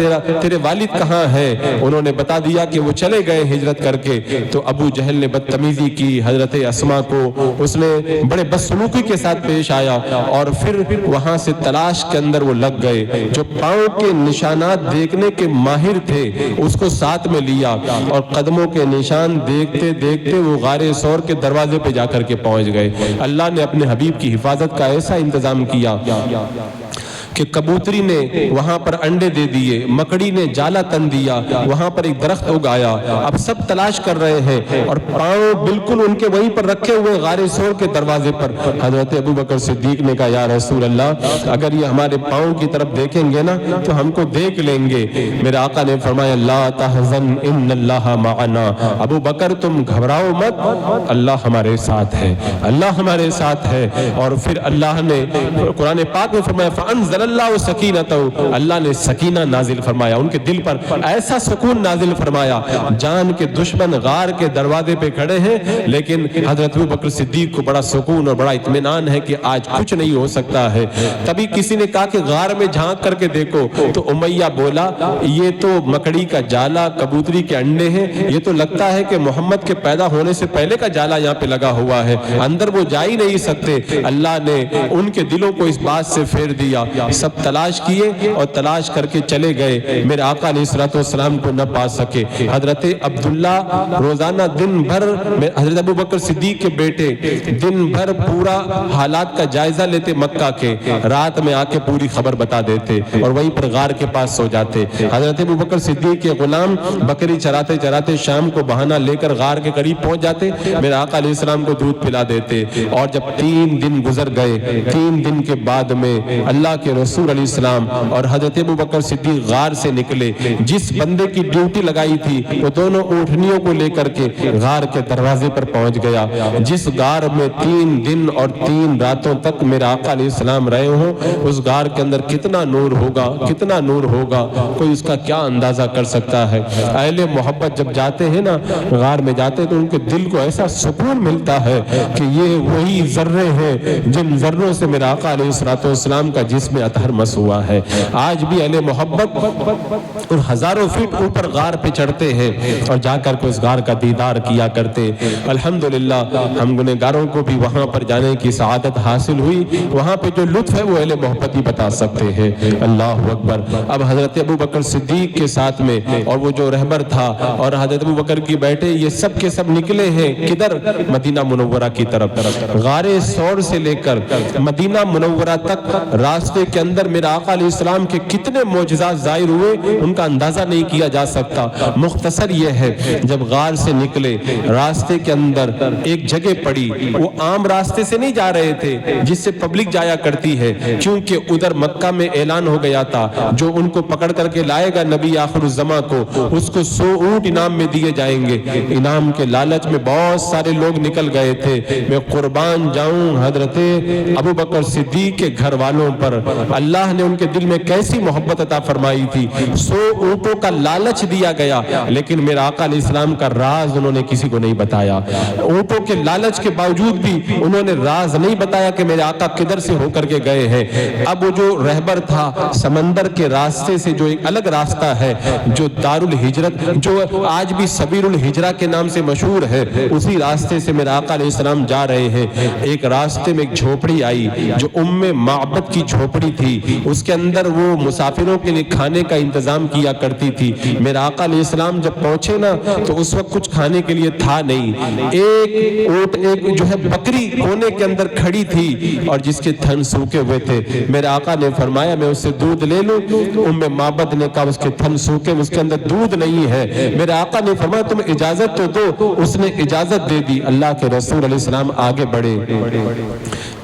تیرے والد کہاں ہے؟ انہوں نے بتا دیا کہ وہ چلے گئے ہجرت کر کے. تو ابو جہل نے بدتمیزی کی حضرت اسما کو, اس نے بڑے بدسلوکی کے ساتھ پیش آیا, اور پھر وہاں سے تلاش کے اندر وہ لگ گئے. جو پاؤں کے نشانات دیکھنے کے ماہر تھے اس کو ساتھ میں لیا, اور قدموں کے نشان دیکھتے دیکھتے وہ غار ثور کے دروازے پہ جا کر کے پہنچ گئے. اللہ نے اپنے حبیب کی حفاظت کا ایسا انتظام کیا کہ کبوتری نے وہاں پر انڈے دے دیے, مکڑی نے جالا تن دیا, وہاں پر ایک درخت اگایا. اب سب تلاش کر رہے ہیں اور پاؤں بالکل ان کے وہیں پر رکھے ہوئے غار ثور کے دروازے پر. حضرت ابو بکر صدیق نے کہا یا رسول اللہ, اگر یہ ہمارے پاؤں کی طرف دیکھیں گے نا تو ہم کو دیکھ لیں گے. میرے آقا نے فرمایا لا تحزن ان اللہ معنا, ابو بکر تم گھبراؤ مت, اللہ ہمارے ساتھ ہے, اللہ ہمارے ساتھ ہے. اور پھر اللہ نے قرآن پاک میں فرمایا فانزل اللہ سکینتہ, اللہ نے سکینہ نازل فرمایا, ان کے دل پر ایسا سکون نازل فرمایا. جان کے دشمن غار کے دروازے پہ کھڑے ہیں, لیکن حضرت ابو بکر صدیق کو بڑا سکون اور بڑا اطمینان ہے کہ آج کچھ نہیں ہو سکتا ہے. تبھی کسی نے کہا کہ غار میں جھانک کر کے دیکھو, تو امیہ بولا یہ تو مکڑی کا جالا, کبوتری کے انڈے ہیں, یہ تو لگتا ہے کہ محمد کے پیدا ہونے سے پہلے کا جالا یہاں پہ لگا ہوا ہے, اندر وہ جا ہی نہیں سکتے. اللہ نے ان کے دلوں کو اس بات سے پھیر دیا. سب تلاش کیے اور تلاش کر کے چلے گئے, میرے آقا علیہ الصلوۃ والسلام کو نہ پا سکے. حضرت عبداللہ روزانہ دن بھر, حضرت ابو بکر صدیق کے بیٹے دن بھر پورا حالات کا جائزہ لیتے مکہ کے, رات میں آ کے پوری خبر بتا دیتے اور وہیں پر غار کے پاس سو جاتے. حضرت ابو بکر صدیق کے غلام بکری چراتے چراتے شام کو بہانہ لے کر غار کے قریب پہنچ جاتے, میرے آقا علیہ السلام کو دودھ پلا دیتے. اور جب 3 دن گزر گئے, 3 دن کے بعد میں اللہ کے رسول علیہ السلام اور حضرت ابو بکر صدیق غار سے نکلے. جس بندے کی ڈیوٹی لگائی تھی وہ دونوں اونٹنیوں کو لے کر کے غار کے دروازے پر پہنچ گیا. جس غار میں 3 دن اور 3 راتوں تک میرے آقا علیہ السلام رہے ہوں, اس غار کے اندر کتنا نور ہوگا, کتنا نور ہوگا, کوئی اس کا کیا اندازہ کر سکتا ہے. اہل محبت جب جاتے ہیں نا غار میں جاتے ہیں تو ان کے دل کو ایسا سکون ملتا ہے کہ یہ وہی ذرے ہیں جن ذروں سے میرے آقا علیہ السلام کا جسم تہرمس ہوا ہے۔ آج بھی اہل محبت اور ہزاروں فٹ اوپر غار پہ چڑھتے ہیں اور جا کر کے اس غار کا دیدار کیا کرتے۔ الحمدللہ ہم گنہگاروں کو بھی وہاں پر جانے کی سعادت حاصل ہوئی، وہاں پہ جو لطف ہے وہ اہل محبت ہی بتا سکتے ہیں۔ اللہ اکبر۔ اب حضرت ابوبکر صدیق کے ساتھ میں اور وہ جو رہبر تھا اور حضرت ابوبکر کی بیٹے، یہ سب کے سب نکلے ہیں کدھر؟ مدینہ منورہ کی طرف۔ غار ثور سے لے کر مدینہ منورہ تک راستے کے اندر میرے آقا علیہ السلام کے کتنے معجزات ظاہر ہوئے ان کا اندازہ نہیں کیا جا سکتا۔ مختصر یہ ہے، جب غار سے نکلے راستے کے اندر ایک جگہ پڑی، وہ عام راستے سے نہیں جا رہے تھے جس سے پبلک جایا کرتی ہے، کیونکہ ادھر مکہ میں اعلان ہو گیا تھا جو ان کو پکڑ کر کے لائے گا نبی آخر الزماں کو، اس کو 100 اونٹ انعام میں دیے جائیں گے۔ انعام کے لالچ میں بہت سارے لوگ نکل گئے تھے۔ میں قربان جاؤں حضرت ابوبکر صدیق کے گھر والوں پر، اللہ نے ان کے دل میں کیسی محبت عطا فرمائی تھی۔ 100 اونٹوں کا لالچ دیا گیا، لیکن میرے آقا علیہ السلام کا راز انہوں نے کسی کو نہیں بتایا۔ اونٹوں کے لالچ کے باوجود بھی انہوں نے راز نہیں بتایا کہ میرے آقا کدھر سے ہو کر کے گئے ہیں۔ اب وہ جو رہبر تھا، سمندر کے راستے سے جو ایک الگ راستہ ہے جو دار الہجرت، جو آج بھی سبیل الہجرہ کے نام سے مشہور ہے، اسی راستے سے میرے آقا علیہ السلام جا رہے ہیں۔ ایک راستے میں ایک جھوپڑی آئی جو معبد کی جھوپڑی تھی، اس کے اندر وہ مسافروں کے لیے کھانے کا انتظام کیا کرتی تھی۔ میرے آقا علیہ السلام جب پہنچے نا تو اس وقت کچھ کھانے کے لیے تھا نہیں۔ ایک اونٹ، ایک جو ہے بکری کونے کے اندر کھڑی تھی اور جس کے تھن سوکھے ہوئے تھے۔ میرے آقا نے فرمایا میں اس سے دودھ لے لوں؟ معبد نے کہا اس کے تھن سوکھے، اس کے اندر دودھ نہیں ہے۔ میرے آقا نے فرمایا تم اجازت تو دو، اس نے اجازت دے دی۔ اللہ کے رسول علیہ السلام آگے بڑھے،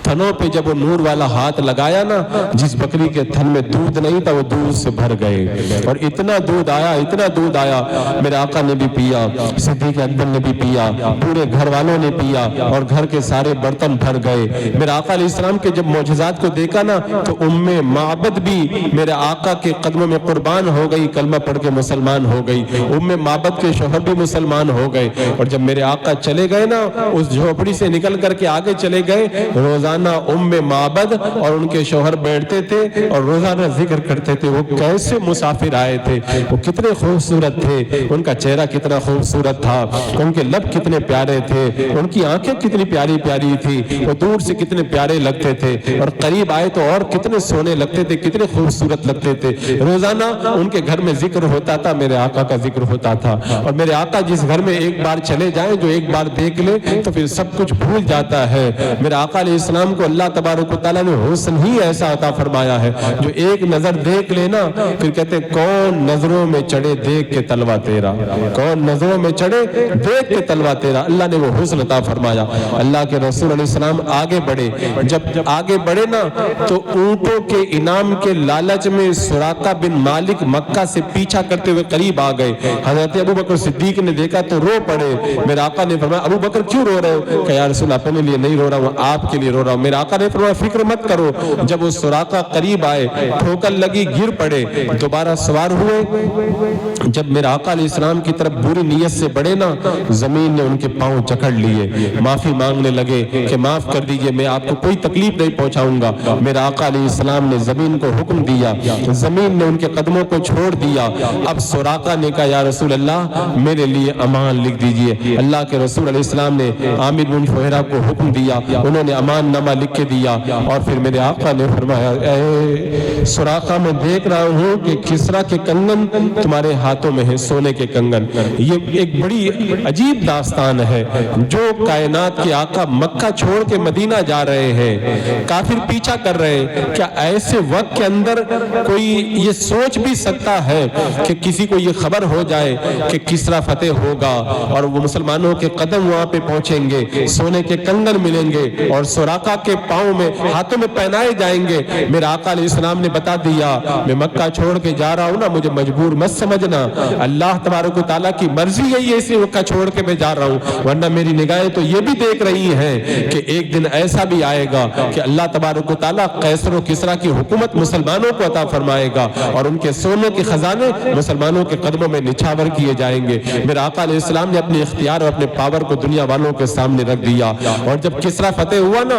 تھنوں پہ جب وہ نور والا ہاتھ لگایا نا، جس بکری کے تھن میں دودھ نہیں تھا وہ دودھ سے بھر گئے، اور اتنا دودھ آیا، اتنا دودھ آیا، میرے آقا نے بھی پیا، صدیق اکبر نے بھی پیا، پورے گھر والوں نے پیا، اور گھر کے سارے برتن بھر گئے۔ میرے آقا علیہ السلام کے جب معجزات کو دیکھا نا تو معبد بھی میرے آقا کے قدموں میں قربان ہو گئی، کلمہ پڑھ کے مسلمان ہو گئی۔ معبد کے شوہر بھی مسلمان ہو گئے، اور جب میرے آقا چلے گئے نا اس جھوپڑی سے نکل کر کے آگے چلے گئے، روزانہ معبد اور ان کے شوہر بیٹھتے تھے اور روزانہ ذکر کرتے تھے۔ وہ کیسے مسافر آئے تھے، وہ کتنے خوبصورت تھے، ان کا چہرہ کتنا خوبصورت تھا، ان کے لب کتنے پیارے تھے، ان کی آنکھیں کتنی پیاری پیاری تھی، وہ دور سے کتنے پیارے لگتے تھے، اور قریب آئے تو اور کتنے سونے لگتے تھے، کتنے خوبصورت لگتے تھے۔ روزانہ ان کے گھر میں ذکر ہوتا تھا، میرے آقا کا ذکر ہوتا تھا، اور میرے آقا جس گھر میں ایک بار چلے جائیں، جو ایک بار دیکھ لے تو پھر سب کچھ بھول جاتا ہے۔ میرے آقا علیہ السلام کو اللہ تبارک و تعالیٰ نے حسن ہی ایسا عطا فرمایا ہے، جو ایک نظر دیکھ لینا پھر کہتے کون نظروں میں چڑھے دیکھ کے تلوا تیرا، کون نظروں میں چڑھے دیکھ کے تلوا تیرا، اللہ نے وہ حسن عطا فرمایا۔ اللہ کے رسول علیہ السلام آگے بڑھے، جب آگے بڑھے نا تو اونٹوں کے انعام کے لالچ میں سراقہ بن مالک مکہ سے پیچھا کرتے ہوئے قریب آ گئے۔ حضرت ابوبکر صدیق نے دیکھا تو رو پڑے۔ میرے آقا نے فرمایا ابوبکر کیوں رو رہے ہو؟ کہ یا رسول اللہ اپنے لیے نہیں رو رہا ہوں، آپ کے لیے رو رہا ہوں۔ میرے آقا نے فرمایا فکر مت کرو۔ جب وہ سراقہ قریب آئے، ٹھوکر لگی، گر پڑے، دوبارہ سوار ہوئے۔ جب میرے آقا علیہ السلام کی طرف بری نیت سے بڑھے نا، زمین نے ان کے پاؤں جکڑ لیے، معافی مانگنے لگے کہ معاف کر دیجئے، میں آپ کو کوئی تکلیف نہیں پہنچاؤں گا۔ میرے آقا علیہ السلام نے زمین کو حکم دیا، زمین نے ان کے قدموں کو چھوڑ دیا۔ اب سراقہ نے کہا یا رسول اللہ میرے لیے امان لکھ دیجئے۔ اللہ کے رسول علیہ السلام نے عامر بن فہرہ کو حکم دیا، انہوں نے امان نامہ لکھ کے دیا، اور پھر میرے آقا نے فرمایا اے سراقہ میں دیکھ رہا ہوں کہ کسرا کے کنگن تمہارے ہاتھوں میں ہیں، سونے کے کنگن۔ یہ ایک بڑی عجیب داستان ہے، جو کائنات کے آقا مکہ چھوڑ کے مدینہ جا رہے ہیں، کافر پیچھا کر رہے ہیں، کیا ایسے وقت کے اندر کوئی یہ سوچ بھی سکتا ہے کہ کسی کو یہ خبر ہو جائے کہ کسرا فتح ہوگا اور وہ مسلمانوں کے قدم وہاں پہ پہنچیں گے، سونے کے کنگن ملیں گے اور سراقہ کے پاؤں میں ہاتھوں میں پہنائے جائیں گے؟ میرے آقا علیہ السلام نے بتا دیا میں مکہ چھوڑ کے جا رہا ہوں نا، مجھے مجبور مت سمجھنا، اللہ تبارک و تعالیٰ کی مرضی یہی ہے، اس لیے مکہ چھوڑ کے میں جا رہا ہوں، ورنہ میری نگاہیں تو یہ بھی دیکھ رہی ہیں کہ ایک دن ایسا بھی آئے گا کہ اللہ تبارک و تعالیٰ قیصر و کسریٰ کی حکومت مسلمانوں کو عطا فرمائے گا اور ان کے سونے کے خزانے مسلمانوں کے قدموں میں نچھاور کیے جائیں گے۔ میرے آقا علیہ السلام نے اپنے اختیار اور اپنے پاور کو دنیا والوں کے سامنے رکھ دیا، اور جب کسریٰ فتح ہوا نا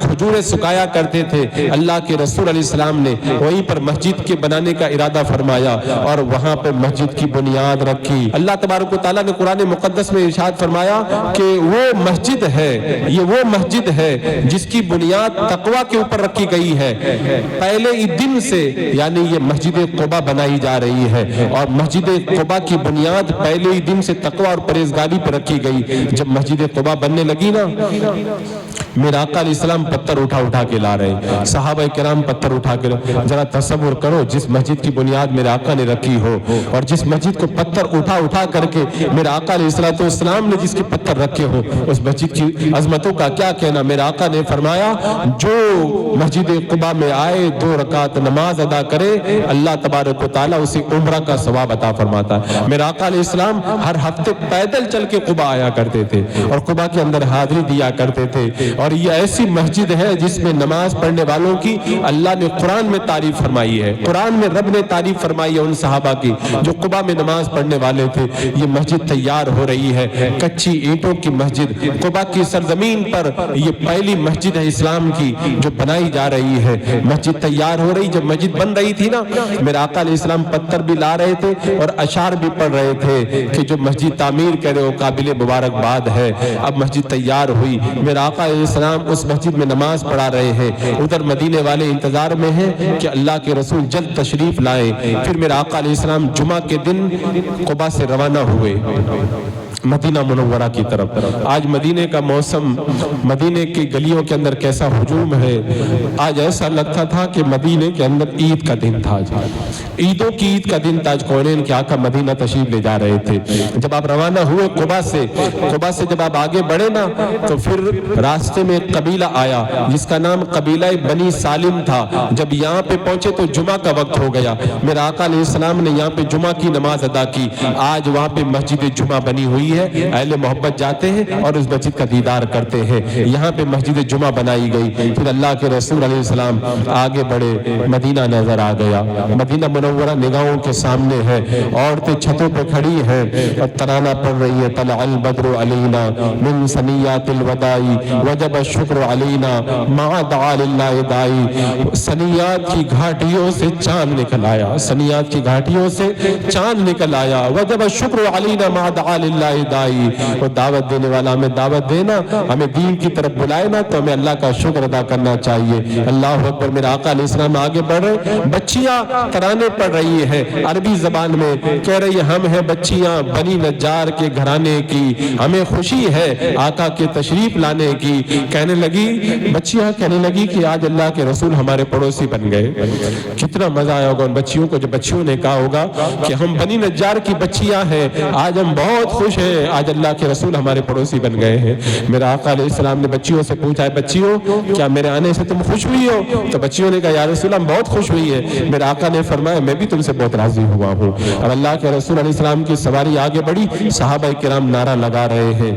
کھجوریں سکایا کرتے تھے، اللہ کے رسول علیہ السلام نے وہیں پر مسجد کے بنانے کا ارادہ فرمایا اور وہاں پہ مسجد کی بنیاد رکھی۔ اللہ تبارک و تعالیٰ نے قرآن مقدس میں ارشاد فرمایا کہ وہ مسجد ہے، یہ وہ مسجد ہے جس کی بنیاد تقوی کے اوپر رکھی گئی ہے۔ پہلے ہی دن سے یعنی یہ مسجد قباء بنائی جا رہی ہے، اور مسجد قباء کی بنیاد پہلے ہی دن سے تقوی اور پرہیزگاری پر رکھی گئی۔ جب مسجد قباء بننے لگی نا، میرے آقا علیہ السلام پتھر اٹھا کے لا رہے ہیں، صحابہ کرام پتھر اٹھا کے، ذرا تصور کرو جس مسجد کی بنیاد میرے آقا نے رکھی ہو اور جس مسجد کو پتھر اٹھا کر کے میرے آقا علیہ السلام نے جس کے پتھر رکھے ہو، اس مسجد کی عظمتوں کا کیا کہنا۔ میرے آقا نے فرمایا جو مسجد قباء میں آئے 2 رکعت نماز ادا کرے، اللہ تبارک و تعالیٰ اسے عمرہ کا ثواب عطا فرماتا ہے۔ میرے آقا علیہ السلام ہر ہفتے پیدل چل کے قباء آیا کرتے تھے اور قباء کے اندر حاضری دیا کرتے تھے، اور یہ ایسی مسجد ہے جس میں نماز پڑھنے والوں کی اللہ نے قرآن میں تعریف فرمائی ہے۔ قرآن میں رب نے تعریف فرمائی ہے ان صحابہ کی جو قباء میں نماز پڑھنے والے تھے۔ یہ مسجد تیار ہو رہی ہے، کچی اینٹوں کی مسجد، قباء کی سرزمین پر یہ پہلی مسجد ہے اسلام کی جو بنائی جا رہی ہے۔ مسجد تیار ہو رہی، جب مسجد بن رہی تھی نا، میرے آقا علیہ السلام پتھر بھی لا رہے تھے اور اشعار بھی پڑھ رہے تھے کہ جو مسجد تعمیر کرے وہ قابل مبارکباد ہے۔ اب مسجد تیار ہوئی، میرے آقا علیہ السلام اس مسجد میں نماز پڑھا رہے ہیں، ادھر مدینے والے انتظار میں ہیں کہ اللہ کے رسول جلد تشریف لائیں۔ پھر میرے آقا علیہ السلام جمعہ کے دن قباء سے روانہ ہوئے مدینہ منورہ کی طرف۔ آج مدینے کا موسم، مدینے کی گلیوں کے اندر کیسا ہجوم ہے، آج ایسا لگتا تھا کہ مدینے کے اندر عید کا دن تھا، عیدوں کی عید کا دن تاج کونین کے آقا مدینہ تشریف لے جا رہے تھے۔ جب آپ روانہ ہوئے قباء سے جب آپ آگے بڑھے نا، تو پھر راستے میں ایک قبیلہ آیا جس کا نام قبیلہ بنی سالم تھا۔ جب یہاں پہ پہنچے تو جمعہ کا وقت ہو گیا، میرے آقا علیہ السلام نے یہاں پہ جمعہ کی نماز ادا کی۔ آج وہاں پہ مسجد جمعہ بنی ہوئی ہے، اہل محبت جاتے ہیں اور اس مسجد کا دیدار کرتے ہیں۔ یہاں پہ مسجد جمعہ بنائی گئی۔ پھر اللہ کے رسول علیہ السلام آگے بڑھے، مدینہ نظر آ گیا۔ مدینہ منورہ نگاہوں کے سامنے ہے، عورتیں چھتوں پہ کھڑی ہیں اور ترانہ پڑھ رہی ہے، طلع البدر علینا من ثنیات الوداع وجب الشکر علینا ما دعا للہ داعی۔ ثنیات کی گھاٹیوں سے چاند نکل آیا، ثنیات کی گھاٹیوں سے چاند نکل آیا، وجب الشکر علینا ما دعا للہ داعی۔ وہ دعوت دینے والا ہمیں دعوت دینا، ہمیں دین کی طرف بلائے نا، تو ہمیں اللہ کا شکر ادا کرنا چاہیے۔ اللہ اکبر۔ میرے آقا علیہ السلام آگے بڑھ رہے، بچیاں ترانے پڑھ رہی ہیں عربی زبان میں، کہہ رہی ہے ہم ہیں بچیاں بنی نجار کے گھرانے کی، ہمیں خوشی ہے آقا کے تشریف لانے کی۔ بچیاں کہنے لگی کہ آج اللہ کے رسول ہمارے پڑوسی بن گئے۔ کتنا مزہ آیا ہوگا ان بچیوں کو جب بچیوں نے کہا ہوگا کہ ہم بنی نجار کی بچیاں ہیں، آج ہم بہت خوش ہیں، آج اللہ کے رسول ہمارے پڑوسی بن گئے ہیں۔ میرا آقا علیہ السلام نے بچیوں سے پوچھا ہے بچیوں کیا میرے آنے سے تم خوش ہوئی ہو؟ تو بچیوں نے کہا یا رسول اللہ بہت خوش ہوئی ہے۔ میرا آقا نے فرمایا میں بھی تم سے بہت راضی ہوا ہوں۔ اور اللہ کے رسول علیہ السلام کی سواری آگے بڑھی، صحابہ کرام نعرہ لگا رہے ہیں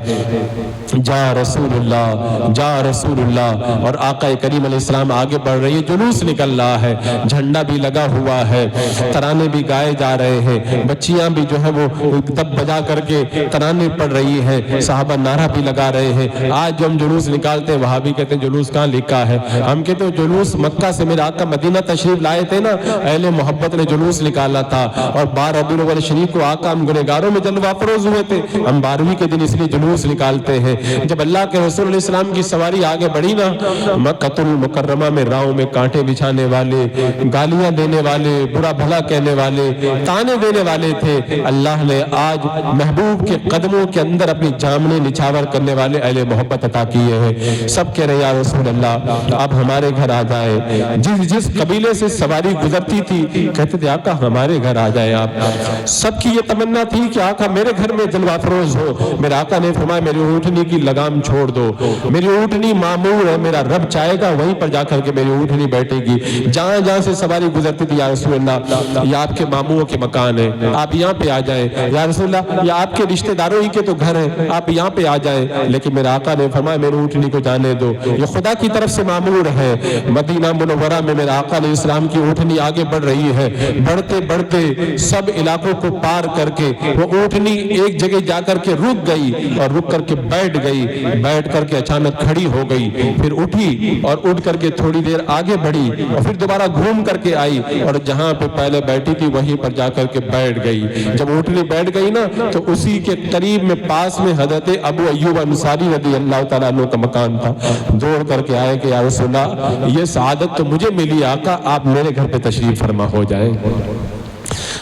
جا رسول اللہ جا رسول اللہ، اور آقا کریم علیہ السلام آگے بڑھ رہی ہے، جلوس نکل رہا ہے، جھنڈا بھی لگا ہوا ہے، ترانے بھی گائے جا رہے ہیں، بچیاں بھی جو ہے وہ تب بجا کر کے ترانے پڑھ رہی ہیں، صحابہ نعرہ بھی لگا رہے ہیں۔ آج جو ہم جلوس نکالتے ہیں وہاں بھی کہتے ہیں جلوس کہاں لکھا ہے، ہم کہتے ہیں جلوس مکہ سے میرے آقا مدینہ تشریف لائے تھے نا، اہل محبت نے جلوس نکالا تھا، اور 12 ربیع الاول شریف کو آقا ہم گنہگاروں میں جلوہ افروز ہوئے تھے، ہم 12ویں کے دن اس لیے جلوس نکالتے ہیں۔ جب اللہ کے رسول علیہ السلام کی سواری آگے بڑھی نا، مکہ المکرمہ میں راہوں میں کانٹے بچھانے والے، گالیاں دینے والے، برا بھلا کہنے والے، تانے دینے والے تھے، اللہ نے آج محبوب کے قدموں کے اندر اپنی جامنے نچھاور کرنے والے اہل محبت عطا کیے ہیں۔ سب کہہ رہے یا رسول اللہ آپ ہمارے گھر آ جائیں، جس قبیلے سے سواری گزرتی تھی کہتے تھے آقا ہمارے گھر آ جائیں آپ۔ سب کی یہ تمنا تھی کہ آقا میرے گھر میں جلوہ افروز ہو۔ میرے آقا نے فرمایا میری اونٹنی کی لگام چھوڑ دو، میری اونٹنی معمور ہے، میرا رب چاہے گا وہیں پر جا کر کے میری اونٹنی بیٹھے گی۔ جہاں جہاں سے سواری گزرتی تھی یا رسول اللہ یہ آپ کے ماموں کے مکان ہے، آپ یہاں پہ آ جائیں، یا رسول اللہ یہ آپ کے رشتہ داروں ہی کے تو گھر ہیں، آپ یہاں پہ آ جائیں۔ لیکن میرے آقا نے فرمایا میری اونٹنی کو جانے دو، یہ خدا کی طرف سے معمور ہے۔ مدینہ منورہ میں میرے آقا علیہ السلام کی اونٹنی آگے بڑھ رہی ہے، بڑھتے بڑھتے سب علاقوں کو پار کر کے وہ اونٹنی ایک جگہ جا کر کے رک گئی اور رک کر کے بیٹھ گئی, بیٹھ کر کے اچانک کھڑی ہو گئی, پھر اٹھی اور اٹھ کر کے تھوڑی دیر آگے بڑھی اور پھر دوبارہ گھوم کر کے آئی اور جہاں پہ پہلے بیٹھی تھی وہیں پر جا کر کے بیٹھ گئی. جب اٹھنے بیٹھ گئی نا تو اسی کے قریب میں پاس میں حضرت ابو ایوب انصاری رضی اللہ تعالیٰ عنہ کا مکان تھا. دوڑ کر کے آئے کہ یا رسول اللہ, یہ سعادت تو مجھے ملی آقا, آپ میرے گھر پہ تشریف فرما ہو جائیں.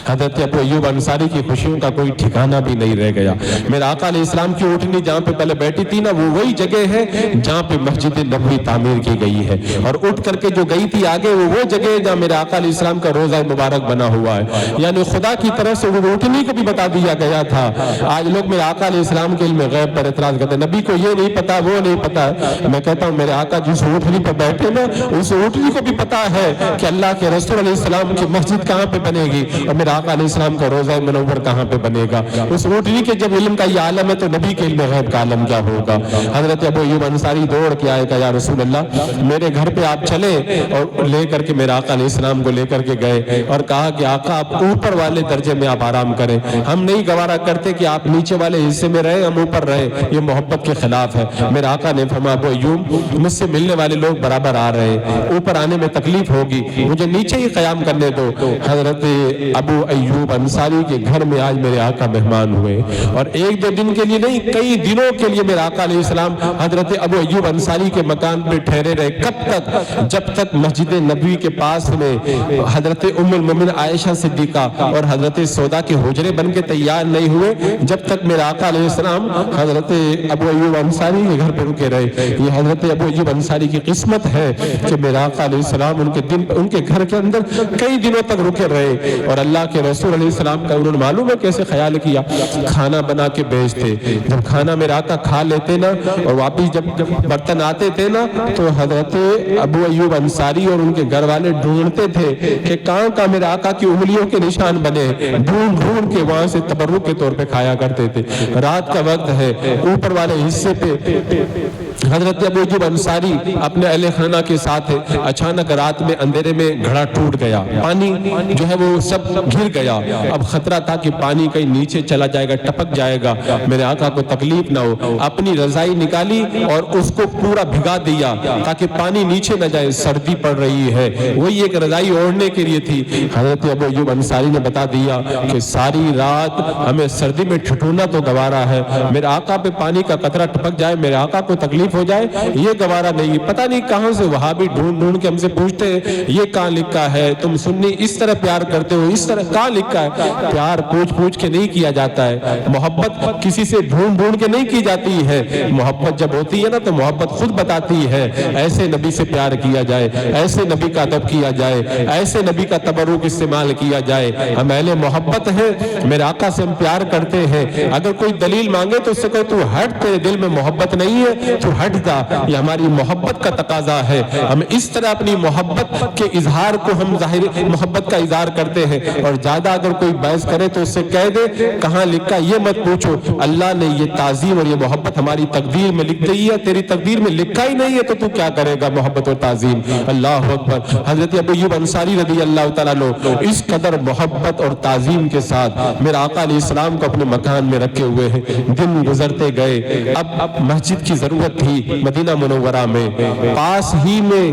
حضرت ابو ایوب انصاری کی خوشیوں کا کوئی ٹھکانہ بھی نہیں رہ گیا. میرے آقا علیہ السلام کی اٹھنی جہاں پہ پہلے بیٹھی تھی نا وہ وہی جگہ ہے جہاں پہ مسجد نبوی تعمیر کی گئی ہے, اور اٹھ کر کے جو گئی تھی آگے وہ جگہ ہے جہاں میرے آقا علیہ السلام کا روضہ مبارک بنا ہوا ہے. یعنی خدا کی طرف سے وہ اٹھنی کو بھی بتا دیا گیا تھا. آج لوگ میرے آقا علیہ السلام کے علم غیب پر اعتراض کرتے ہیں, نبی کو یہ نہیں پتا وہ نہیں پتا. میں کہتا ہوں میرے آقا جس اٹھنی پر بیٹھے نا اس اٹھنی کو بھی پتا ہے کہ اللہ کے رسول علیہ السلام کی مسجد کہاں پہ بنے گی اور میرے آقا علیہ السلام کا روضہ منور کہاں پہ بنے گا. اس اٹھنی کے جب علم کا یہ عالم ہے تو نبی کے علم غیب کا عالم کیا ہوگا. حضرت ابو ایوب انصاری دوڑ کے آئے کہ یا رسول اللہ میرے گھر پہ آپ چلے, اور لے کر کے میرے آقا علیہ السلام کو لے کر کے گئے اور کہا کہ آقا آپ اوپر والے درجے میں آپ آرام کریں, ہم نہیں گوارا کرتے کہ آپ نیچے والے حصے میں رہیں, ہم اوپر رہیں, یہ محبت کے خلاف ہے. میرے آقا نے فرمایا ابو ایوب مجھ سے ملنے والے لوگ برابر آ رہے ہیں, اوپر آنے میں تکلیف ہوگی, مجھے نیچے ہی قیام کرنے دو. حضرت ابو ایوب انصاری کے گھر میں آج میرے آقا مہمان ہوئے, اور ایک دو دن کے لیے نہیں کئی دنوں کے لیے میرے آقا علیہ السلام حضرت ابو ایوب انصاری کے مکان پہ ٹھہرے رہے. کب تک؟ جب تک مسجد نبوی کے پاس میں حضرت ام المومنین عائشہ صدیقہ اور حضرت سودا کے حجرے بن کے تیار نہیں ہوئے, جب تک میرے آقا علیہ السلام حضرت ابو ایوب انصاری کے گھر پہ رکے رہے. یہ حضرت ابو ایوب انصاری کی قسمت ہے کہ میرے آقا علیہ السلام ان کے گھر کے اندر کئی دنوں تک رکے رہے, اور اللہ کے رسول علیہ السلام کا انہوں نے معلوم ہے کیسے خیال کیا, کھانا بنا کے بیچتے. جب کھانا میرے آقا کھا لیتے نا اور واپس جب برتن آتے تھے نا تو حضرت ابو ایوب انصاری اور ان کے گھر والے ڈھونڈتے تھے کہ کہاں میرے آقا کی انگلیوں کے نشان بنے, ڈھونڈ ڈھونڈ کے وہاں سے تبرک کے طور پہ کھایا کرتے تھے. رات کا وقت ہے, اوپر والے حصے پہ حضرت ابو ایوب انصاری اپنے اہل خانہ کے ساتھ ہے. اچانک رات میں اندھیرے میں گھڑا ٹوٹ گیا, پانی جو ہے وہ سب گر گیا. اب خطرہ تھا کہ پانی کہیں نیچے چلا جائے گا, ٹپک جائے گا, میرے آقا کو تکلیف نہ ہو. اپنی رضائی نکالی اور اس کو پورا بھگا دیا تاکہ پانی نیچے نہ جائے. سردی پڑ رہی ہے, وہی ایک رضائی اوڑھنے کے لیے تھی. حضرت ابو ایوب انصاری نے بتا دیا کہ ساری رات ہمیں سردی میں ٹھٹونا تو گوارا ہے, میرے آقا پہ پانی کا قطرہ ٹپک جائے, میرے آقا کو تکلیف ہو جائے, یہ گوارا نہیں. پتہ نہیں کہاں سے وہابی ڈھونڈ ڈھونڈ کے ہم سے پوچھتے ہیں یہ کہاں لکھا ہے, تم سنی اس طرح پیار کرتے ہو, اس طرح کہاں لکھا ہے. پیار پوچھ پوچھ کے نہیں کیا جاتا ہے, محبت کسی سے ڈھونڈ ڈھونڈ کے نہیں کی جاتی ہے. محبت جب ہوتی ہے نا تو محبت خود بتاتی ہے. ایسے نبی سے پیار کیا جائے, ایسے نبی کا ادب کیا جائے, ایسے نبی کا تبرک استعمال کیا جائے. ہم اہل محبت ہیں, میرے آقا سے ہم پیار کرتے ہیں. اگر کوئی دلیل مانگے تو اس سے کہو تو ہٹ, تیرے دل میں محبت نہیں ہے تو ہٹ جا. یہ ہماری محبت کا تقاضا ہے. ہم اس طرح اپنی محبت کے اظہار کو ہم ظاہر محبت کا اظہار کرتے ہیں. اور زیادہ اگر کوئی بحث کرے تو اس سے کہہ دے کہاں لکھا, یہ مت پوچھو. اللہ نے یہ تعظیم اور یہ محبت ہماری تقدیر میں لکھ دی ہے, تیری تقدیر میں لکھا ہی نہیں ہے تو کیا کرے گا محبت اور تعظیم. اللہ اکبر. حضرت ابو ایوب انصاری رضی اللہ تعالیٰ عنہ اس قدر محبت اور تعظیم کے ساتھ میرے آقا علیہ السلام کو اپنے مکان میں رکھے ہوئے ہیں. دن گزرتے گئے, اب مسجد کی ضرورت تھی مدینہ منورہ میں. پاس ہی میں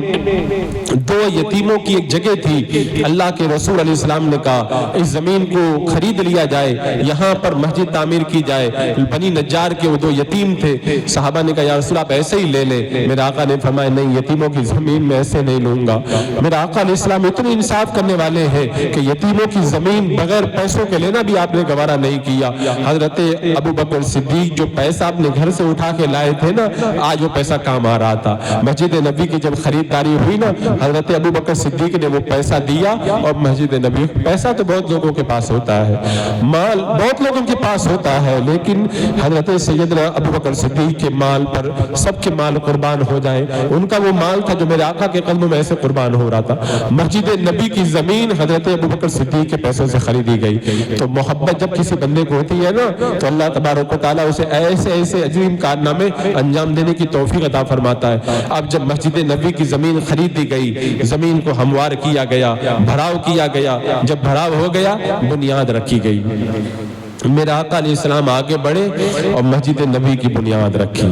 دو یتیموں کی ایک جگہ تھی. اللہ کے رسول علیہ السلام نے کہا اس زمین کو خرید لیا جائے, یہاں پر مسجد تعمیر کی جائے. بنی نجار کے وہ دو یتیم تھے. صحابہ نے کہا یا رسول آپ ایسے ہی لے لیں. میرے آقا نے فرمایا نہیں, یتیموں کی زمین میں ایسے نہیں لوں گا. میرے آقا علیہ السلام اتنے انصاف کرنے والے ہیں کہ یتیموں کی زمین بغیر پیسوں کے لینا بھی آپ نے گوارا نہیں کیا. حضرت ابو بکر صدیق جو پیسہ اپنے گھر سے اٹھا کے لائے تھے نا, آج وہ پیسہ کام آ رہا تھا. مسجد نبی کی جب خریداری ہوئی نا, حضرت ابو بکر صدیق نے وہ پیسہ دیا. اور مسجد نبی, پیسہ تو بہت لوگوں کے پاس ہوتا ہے, مال بہت لوگوں کے پاس ہوتا ہے, لیکن حضرت سیدنا ابو بکر صدیق کے مال پر سب کے مال قربان ہو جائے. ان کا وہ مال تھا جو میرے آقا کے قدموں میں ایسے قربان ہو رہا تھا. مسجد نبی کی زمین حضرت ابو بکر صدیق کے پیسوں سے خریدی گئی. تو محبت جب کسی بندے کو ہوتی ہے نا تو اللہ تبارک و تعالیٰ اسے ایسے ایسے عظیم کارنامے انجام دینے کی توفیق عطا فرماتا ہے. اب جب مسجد نبی کی زمین خرید دی گئی, زمین کو ہموار کیا گیا, بھراؤ کیا گیا. جب بھراؤ ہو گیا بنیاد رکھی گئی. میرے آقا علیہ السلام آگے بڑھے اور مسجد نبی کی بنیاد رکھی.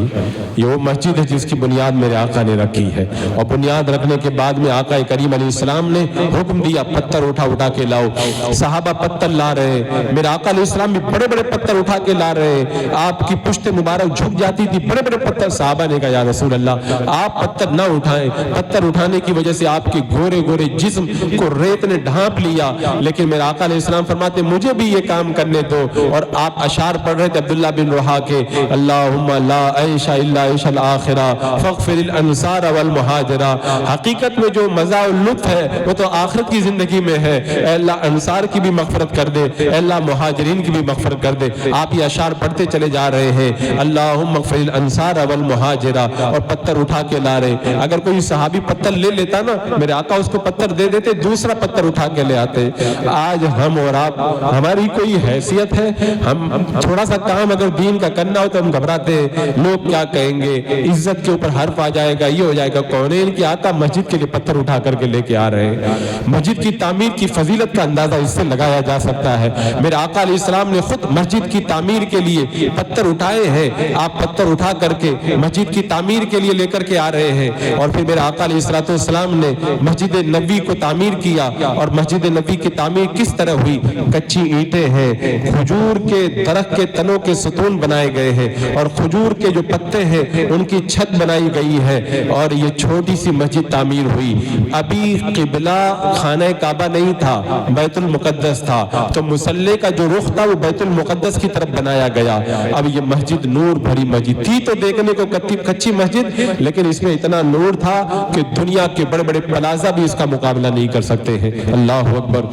یہ وہ مسجد ہے جس کی بنیاد میرے آقا نے رکھی ہے. اور بنیاد رکھنے کے بعد میں آقا کریم علیہ السلام نے حکم دیا پتھر اٹھا کے لاؤ. صحابہ پتھر لا رہے, میرے آقا علیہ السلام بھی بڑے بڑے پتھر اٹھا کے لا رہے. آپ کی پشت مبارک جھک جاتی تھی, بڑے بڑے پتھر. صحابہ نے کہا یا رسول اللہ آپ پتھر نہ اٹھائیں, پتھر اٹھانے کی وجہ سے آپ کے گورے گورے جسم کو ریت نے ڈھانپ لیا. لیکن میرے آقا علیہ السلام فرماتے مجھے بھی یہ کام کرنے دو. اور آپ اشعار پڑھ رہے تھے عبداللہ بن رواحہ کے, اللہم لا عیش الا عیش الآخرہ فاغفر الانصار والمہاجرہ. حقیقت میں جو مزہ و لطف ہے وہ تو آخرت کی زندگی میں ہے. اے اللہ انصار کی بھی مغفرت کر دے, اے اللہ مہاجرین کی بھی مغفرت کر دے. آپ یہ اشعار پڑھتے چلے جا رہے ہیں, اللہم اغفر الانصار والمہاجرہ, اور پتھر اٹھا کے لا رہے. اگر کوئی صحابی پتھر لے لیتا نا, میرے آقا اس کو پتھر دے دیتے, دوسرا پتھر اٹھا کے لے آتے. آج ہم اور آپ, ہماری کوئی حیثیت ہے؟ ہم تھوڑا سا کام اگر دین کا کرنا ہو تو ہم گھبراتے ہیں, لوگ کیا کہیں گے, عزت کے اوپر حرف آ جائے گا, یہ ہو جائے گا. کونین کی آقا مسجد کے لیے پتھر اٹھا کر کے لے کے آ رہے ہیں. مسجد کی تعمیر کی فضیلت کا اندازہ اس سے لگایا جا سکتا ہے. میرے آقا علیہ السلام نے خود مسجد کی تعمیر کے لیے پتھر اٹھائے ہیں. آپ پتھر اٹھا کر کے مسجد کی تعمیر کے لیے لے کر کے آ رہے ہیں. اور پھر میرے آقا علیہ السلام نے مسجد نبوی کو تعمیر کیا. اور مسجد نبوی کی تعمیر کس طرح ہوئی؟ کچی اینٹیں ہیں, کھجور کے درخت کے تنوں کے ستون بنائے گئے ہیں, اور کھجور کے جو پتے ہیں ان کی چھت بنائی گئی ہے. اور یہ چھوٹی سی مسجد تعمیر ہوئی. ابھی قبلہ خانہ کعبہ نہیں تھا, بیت المقدس تھا, تو مصلی کا جو رخ تھا وہ بیت المقدس کی طرف بنایا گیا. اب یہ مسجد نور بھری مسجد تھی, تو دیکھنے کو کچی مسجد, لیکن اس میں اتنا نور تھا کہ دنیا کے بڑے بڑے پلازا بھی اس کا مقابلہ نہیں کر سکتے ہیں. اللہ اکبر.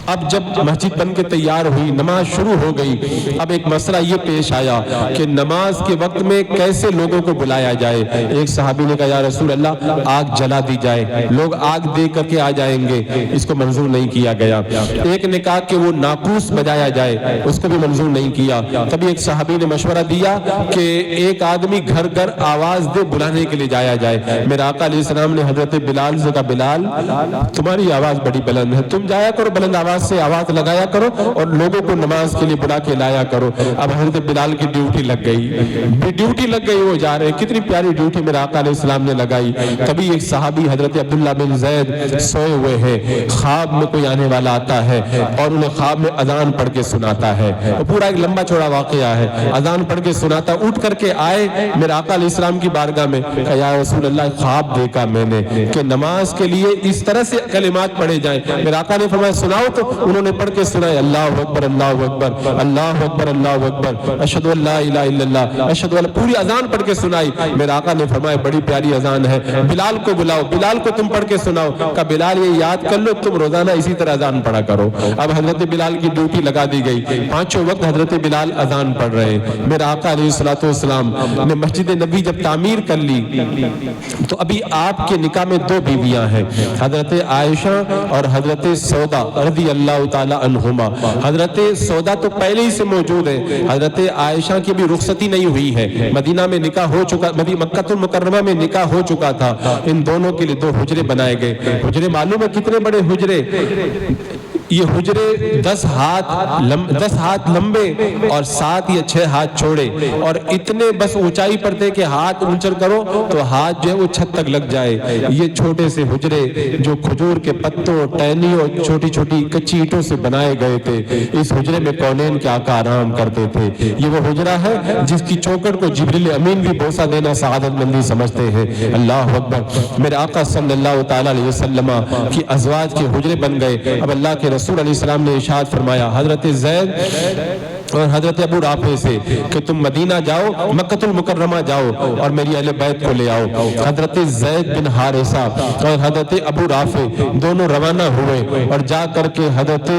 اب جب مسجد بن کے تیار ہوئی, نماز شروع ہو گئی. اب ایک مسئلہ یہ پیش آیا کہ نماز کے وقت میں کیسے لوگوں کو بلایا جائے. ایک صحابی نے کہا یا رسول اللہ آگ جلا دی جائے, لوگ آگ دے کر کے آ جائیں گے. اس کو منظور نہیں کیا گیا. ایک نے کہا کہ وہ ناقوس بجایا جائے, اس کو بھی منظور نہیں کیا. تبھی ایک صحابی نے مشورہ دیا کہ ایک آدمی گھر گھر آواز دے بلانے کے لیے جایا جائے. میرے آقا علیہ السلام نے حضرت بلال سے کہا بلال تمہاری آواز بڑی بلند ہے, تم جایا کرو بلند آواز سے آواز لگایا کرو اور لوگوں کو نماز کے لیے بلا کے لایا کرو. اب حضرت بلال کی ڈیوٹی لگ گئی, وہ جا رہے. کتنی پیاری ڈیوٹی میرے آقا علیہ السلام نے لگائی. کبھی ایک صحابی حضرت عبداللہ بن زید سوئے ہوئے ہیں, خواب میں کوئی آنے والا آتا ہے اور انہیں خواب میں اذان پڑھ کے سناتا ہے. پورا ایک لمبا چوڑا واقعہ ہے. اذان پڑھ کے سناتا, اٹھ کر کے آئے میرے آقا علیہ السلام کی بارگاہ میں, کہا یا رسول اللہ خواب دیکھا میں نے کہ نماز کے لیے اس طرح سے کلمات پڑھے جائیں. میرے آقا نے فرمایا سناؤ, تو انہوں نے پڑھ کے سنائے اللہ اکبر اللہ اکبر اللہ اکبر اللہ اکبر اشہد ان لا الہ الا اللہ اشہد ان, پوری اذان پڑھ کے سنائی. میرے آقا نے فرمایا بڑی پیاری اذان ہے, بلال کو بلاؤ, بلال کو تم پڑھ کے سناؤ. کہا بلال یہ یاد کر لو تم روزانہ اسی طرح اذان پڑھا کرو. اب حضرت بلال کی ڈیوٹی لگا دی گئی. پانچوں وقت حضرت بلال اذان پڑھ رہے. میرے آقا علیہ السلام نے مسجد نبوی جب تعمیر کر لی تو ابھی آپ کے نکاح میں دو بیویاں ہیں, حضرت عائشہ اور حضرت سودا رضی اللہ تعالی عنہما. حضرت سودا تو پہلے ہی سے موجود ہے, حضرت عائشہ کی بھی رخصتی نہیں ہوئی ہے, مدینہ میں نکاح ہو چکا, مکہ المکرمہ میں نکاح ہو چکا تھا. ان دونوں کے لیے دو حجرے بنائے گئے. حجرے معلوم ہے کتنے بڑے حجرے؟ یہ حجرے 10 ہاتھ لمبے اور 7 یا 6 ہاتھ چھوڑے, اور اتنے بس اونچائی پر تھے کہ ہاتھ اونچر کرو تو ہاتھ جو ہے وہ چھت تک لگ جائے. یہ چھوٹے سے حجرے جو کھجور کے پتوں, ٹہنیوں, چھوٹی چھوٹی کچی اینٹوں سے بنائے گئے تھے. اس حجرے میں کونین کے آقا آرام کرتے تھے. یہ وہ حجرہ ہے جس کی چوکھٹ کو جبریل امین بھی بوسہ دینا سعادت مندی سمجھتے ہیں. اللہ اکبر. میرے آقا صلی اللہ تعالی علیہ وسلم کی ازواج کے حجرے بن گئے. اب اللہ کے رسول علیہ السلام نے ارشاد فرمایا حضرت زید اور حضرت ابو رافع سے کہ تم مدینہ جاؤ, مکہ المکرمہ جاؤ اور میری اہل بیت کو لے آؤ. حضرت زید بن حارثہ اور حضرت ابو رافع دونوں روانہ ہوئے اور جا کر کے حضرت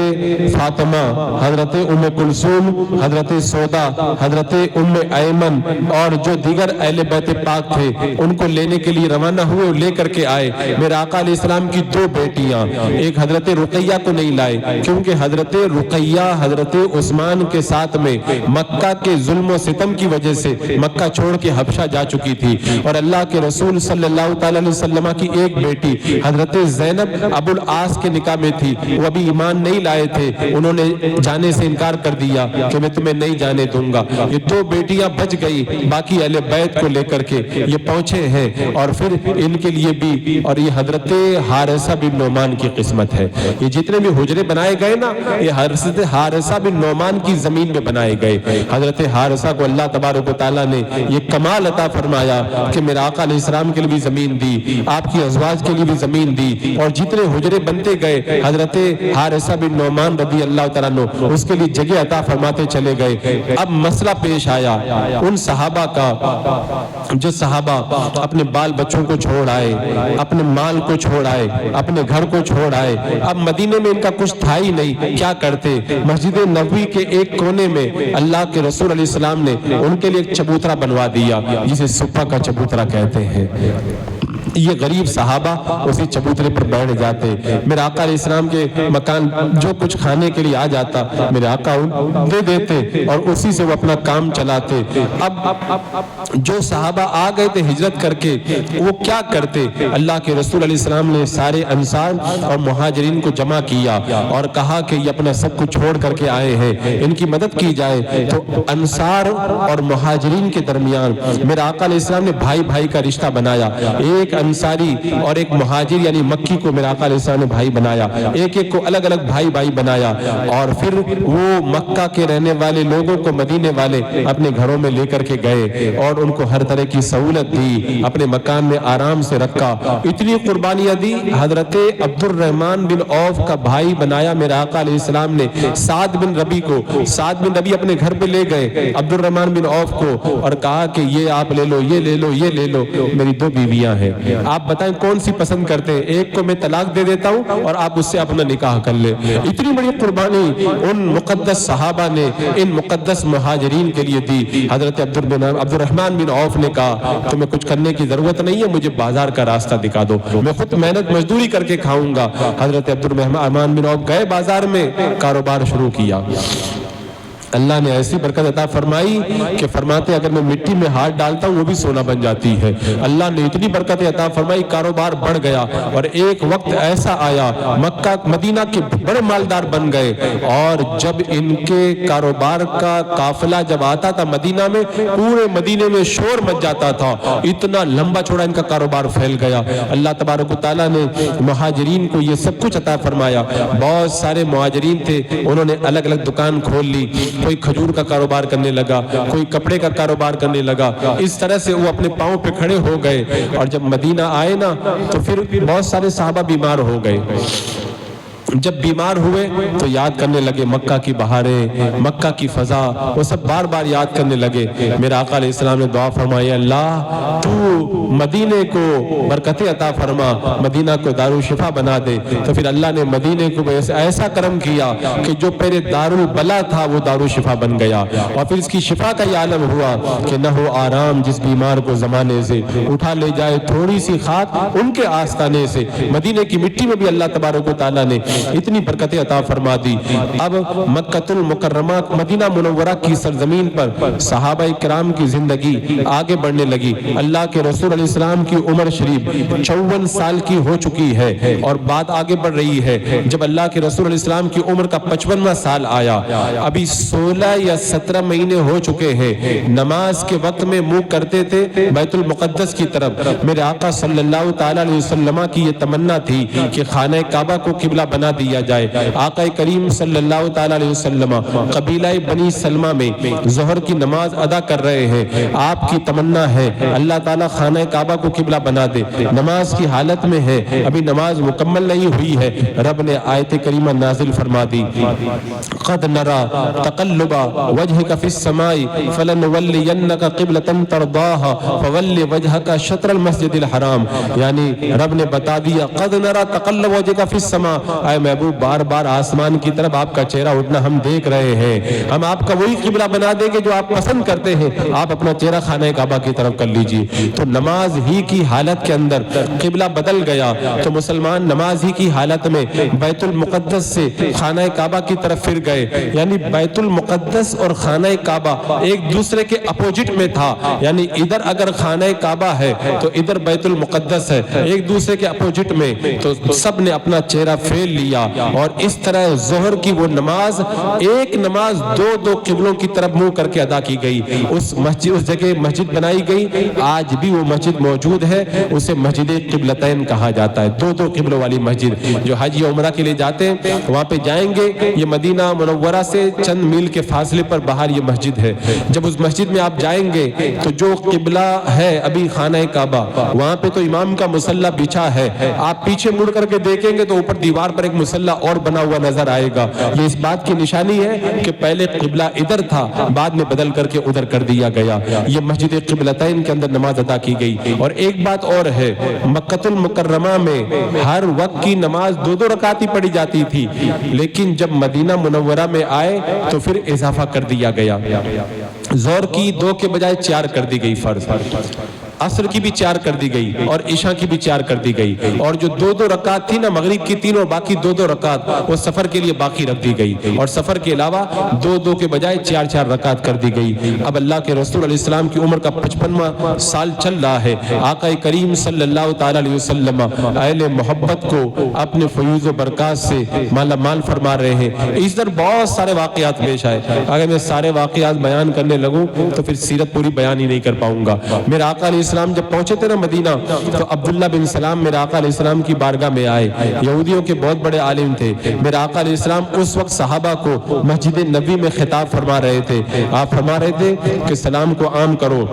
فاطمہ, حضرت ام کلثوم, حضرت سودا, حضرت ام ایمن اور جو دیگر اہل بیت پاک تھے ان کو لینے کے لیے روانہ ہوئے اور لے کر کے آئے. میرے آقا علیہ السلام کی 2 بیٹیاں, ایک حضرت رقیہ کو نہیں لائے کیونکہ حضرت رقیہ حضرت عثمان کے ساتھ 7 میں مکہ کے ظلم و ستم کی وجہ سے مکہ چھوڑ کے حبشہ جا چکی تھی، اور اللہ کے رسول صلی اللہ تعالی علیہ وسلم کی ایک بیٹی حضرت زینب ابو العاص کے نکاح میں تھی، وہ ابھی ایمان نہیں لائے تھے، انہوں نے جانے سے انکار کر دیا کہ میں تمہیں نہیں جانے دوں گا۔ یہ 2 بیٹیاں بچ گئی، باقی اہل بیت کو لے کر کے یہ پہنچے ہیں، اور پھر ان کے لیے بھی، اور یہ حضرت حارثہ بن نعمان کی قسمت ہے۔ یہ جتنے بھی حجرے بنائے گئے نا، یہ حضرت حارثہ بن نعمان کی زمین میں بنائے گئے۔ حضرت حارثہ کو اللہ تبارک و تعالیٰ نے یہ کمال عطا فرمایا کہ میرے آقا علیہ السلام کے لیے بھی زمین دی، آپ کی ازواج کے لیے بھی زمین دی، اور جتنے حجرے بنتے گئے حضرت حارثہ بن نعمان رضی اللہ تعالیٰ عنہ اس کے لیے جگہ عطا فرماتے چلے گئے۔ اب مسئلہ پیش آیا ان صحابہ کا جو صحابہ اپنے بال بچوں کو چھوڑ آئے، اپنے مال کو چھوڑ آئے، اپنے گھر کو چھوڑ آئے۔ اب مدینے میں ان کا کچھ تھا ہی نہیں، کیا کرتے؟ مسجد نبوی کے ایک کونے میں اللہ کے رسول علیہ السلام نے ان کے لیے ایک چبوترا بنوا دیا، جسے سپا کا چبوترا کہتے ہیں۔ یہ غریب صحابہ اسی چبوترے پر بیٹھ جاتے، میرے آقا علیہ السلام کے مکان جو کچھ کھانے کے لیے آ جاتا میرے آقا دے دیتے، اور اسی سے وہ اپنا کام چلاتے۔ اب جو صحابہ آ گئے تھے ہجرت کر کے، وہ کیا کرتے؟ اللہ کے رسول علیہ السلام نے سارے انصار اور مہاجرین کو جمع کیا اور کہا کہ یہ اپنا سب کچھ چھوڑ کر کے آئے ہیں، ان کی مدد کی جائے۔ تو انصار اور مہاجرین کے درمیان میرے آقا علیہ السلام نے بھائی بھائی کا رشتہ بنایا، ایک انصاری اور ایک مہاجر یعنی مکی کو میرے آقا علیہ السلام نے بھائی بنایا، ایک ایک کو الگ الگ بھائی بھائی بنایا، اور پھر وہ مکہ کے رہنے والے لوگوں کو مدینے والے اپنے گھروں میں لے کر کے گئے اور ان کو ہر طرح کی سہولت دی، اپنے مکان میں آرام سے رکھا، اتنی قربانیاں دی۔ حضرت عبد الرحمن بن عوف کا بھائی بنایا میرے آقا علیہ السلام نے سعد بن ربی کو، سعد بن ربی اپنے گھر پہ لے گئے عبد الرحمن بن عوف کو اور کہا کہ یہ آپ لے لو، یہ لے لو، یہ لے لو، میری 2 بیویاں ہیں، آپ بتائیں کون سی پسند کرتے ہیں؟ ایک کو میں طلاق دے دیتا ہوں اور آپ اس سے اپنا نکاح کر لیں۔ اتنی بڑی قربانی ان مقدس صحابہ نے ان مقدس مہاجرین کے لیے دی۔ حضرت عبد الرحمن بن عوف نے کہا تمہیں کچھ کرنے کی ضرورت نہیں ہے، مجھے بازار کا راستہ دکھا دو، میں خود محنت مزدوری کر کے کھاؤں گا۔ حضرت عبد الرحمن بن عوف گئے بازار میں، کاروبار شروع کیا۔ اللہ نے ایسی برکت عطا فرمائی کہ فرماتے ہیں اگر میں مٹی میں ہاتھ ڈالتا ہوں وہ بھی سونا بن جاتی ہے۔ اللہ نے اتنی برکت عطا فرمائی، کاروبار بڑھ گیا، اور ایک وقت ایسا آیا مکہ مدینہ کے بڑے مالدار بن گئے، اور جب ان کے کاروبار کا قافلہ جب آتا تھا مدینہ میں، پورے مدینے میں شور مچ جاتا تھا، اتنا لمبا چوڑا ان کا کاروبار پھیل گیا۔ اللہ تبارک و تعالیٰ نے مہاجرین کو یہ سب کچھ عطا فرمایا۔ بہت سارے مہاجرین تھے، انہوں نے الگ الگ دکان کھول لی، کوئی کھجور کا کاروبار کرنے لگا، کوئی کپڑے کا کاروبار کرنے لگا، اس طرح سے وہ اپنے پاؤں پہ کھڑے ہو گئے۔ اور جب مدینہ آئے نا تو پھر بہت سارے صحابہ بیمار ہو گئے۔ جب بیمار ہوئے تو یاد کرنے لگے مکہ کی بہاریں، مکہ کی فضا، وہ سب بار بار یاد کرنے لگے۔ میرے آقا علیہ السلام نے دعا فرمائی، اللہ تو مدینے کو برکتیں عطا فرما، مدینہ کو دارالشفا بنا دے۔ تو پھر اللہ نے مدینے کو ایسا کرم کیا کہ جو پہلے دارالبلا تھا وہ دارالشفا بن گیا، اور پھر اس کی شفا کا یہ عالم ہوا کہ نہ ہو آرام جس بیمار کو زمانے سے، اٹھا لے جائے تھوڑی سی خاک ان کے آستانے سے۔ مدینے کی مٹی میں بھی اللہ تبارک و تعالیٰ نے اتنی برکتیں عطا فرما دی۔ اب مکہ المکرمہ مدینہ منورہ کی سرزمین پر صحابہ کرام کی زندگی آگے بڑھنے لگی۔ اللہ کے رسول علیہ السلام کی عمر شریف 54 سال کی ہو چکی ہے، اور بات آگے بڑھ رہی ہے۔ جب اللہ کے رسول علیہ السلام کی عمر کا 55واں سال آیا، ابھی 16 یا 17 مہینے ہو چکے ہیں، نماز کے وقت میں منہ کرتے تھے بیت المقدس کی طرف۔ میرے آقا صلی اللہ تعالی علیہ وسلم کی یہ تمنا تھی کہ خانہ کعبہ کو قبلہ بنا دیا جائے۔ آقا کریم صلی اللہ تعالی علیہ وسلم قبیلہ بنی سلمہ میں ظہر کی نماز ادا کر رہے ہیں، آپ کی تمنا ہے اللہ تعالیٰ خانہ کعبہ کو قبلہ بنا دے۔ نماز کی حالت میں ہے، ابھی نماز مکمل نہیں ہوئی ہے، رب نے آیت کریمہ نازل فرما دی، قد نرى تقلب وجهك في السماء فلنولينك قبلة ترضاها فول وجهك شطر المسجد الحرام۔ یعنی رب نے بتا دیا قد نرى تقلب وجهك في السماء، اے اے محبوب بار بار آسمان کی طرف آپ کا چہرہ اٹھنا ہم دیکھ رہے ہیں، ہم آپ کا وہی قبلہ بنا دیں گے جو آپ پسند کرتے ہیں، آپ اپنا چہرہ خانہ کعبہ کی طرف کر لیجئے۔ تو نماز ہی کی حالت کے اندر قبلہ بدل گیا تو مسلمان نماز ہی کی حالت میں بیت المقدس سے خانہ کعبہ کی طرف پھر گئے، یعنی بیت المقدس اور خانہ کعبہ ایک دوسرے کے اپوزٹ میں تھا، یعنی ادھر اگر خانہ کعبہ ہے تو ادھر بیت المقدس ہے، ایک دوسرے کے اپوزٹ میں، تو سب نے اپنا چہرہ پھیر لیا اور اس طرح ظہر کی وہ نماز ایک نماز دو قبلوں کی طرف منہ کر کے ادا کی گئی۔ اس جگہ مسجد بنائی گئی، آج بھی وہ مسجد موجود ہے، اسے مسجد قبلتین کہا جاتا ہے، دو قبلوں والی مسجد۔ جو حج یا عمرہ کے لیے جاتے ہیں وہاں پہ جائیں گے، یہ مدینہ منورہ سے چند میل کے فاصلے پر باہر یہ مسجد ہے، جب اس مسجد میں آپ جائیں گے تو جو قبلہ ہے ابھی خانہ کعبہ، وہاں پہ تو امام کا مصلی بچھا ہے، آپ پیچھے مڑ کر کے دیکھیں گے تو اوپر دیوار پر ایک مصلی اور بنا ہوا نظر آئے گا۔ یہ اس بات کی نشانی ہے کہ پہلے قبلہ ادھر تھا، بعد میں بدل کر کے ادھر کر دیا گیا۔ یہ مسجد قبلتین کے اندر نماز ادا کی گئی۔ اور ایک بات اور ہے، مکہ المکرمہ میں ہر وقت کی نماز دو رکعت ہی پڑھی جاتی تھی، لیکن جب مدینہ منورہ میں آئے تو پھر اضافہ کر دیا گیا، ظہر کی 2 کے بجائے 4 کر دی گئی فرض، عصر کی بھی 4 کر دی گئی اور عشاء کی بھی 4 کر دی گئی، اور جو 2 رکعت تھی نا مغرب کی 3 اور باقی 2 رکعت وہ سفر کے لیے باقی رکھ دی گئی، اور سفر کے علاوہ 2 کے بجائے 4 رکعت کر دی گئی۔ اب اللہ کے رسول علیہ السلام کی عمر کا 55واں سال چل رہا ہے، آقا کریم صلی اللہ تعالی علیہ وسلم اہل محبت کو اپنے فیوز و برکات سے مالا مال فرما رہے ہیں۔ اس در بہت سارے واقعات پیش آئے، اگر میں سارے واقعات بیان کرنے لگوں تو پھر سیرت پوری بیان ہی نہیں کر پاؤں گا۔ میرے آقا علیہ السلام جب پہنچے تھے نا مدینہ تو عبداللہ بن سلام میرے آقا علیہ السلام کی بارگاہ میں آئے، یہودیوں کے بہت بڑے عالم تھے۔ میرے آقا علیہ السلام اس وقت صحابہ کو مسجد نبی میں خطاب فرما رہے تھے، آپ فرما رہے تھے کہ سلام کو عام کرو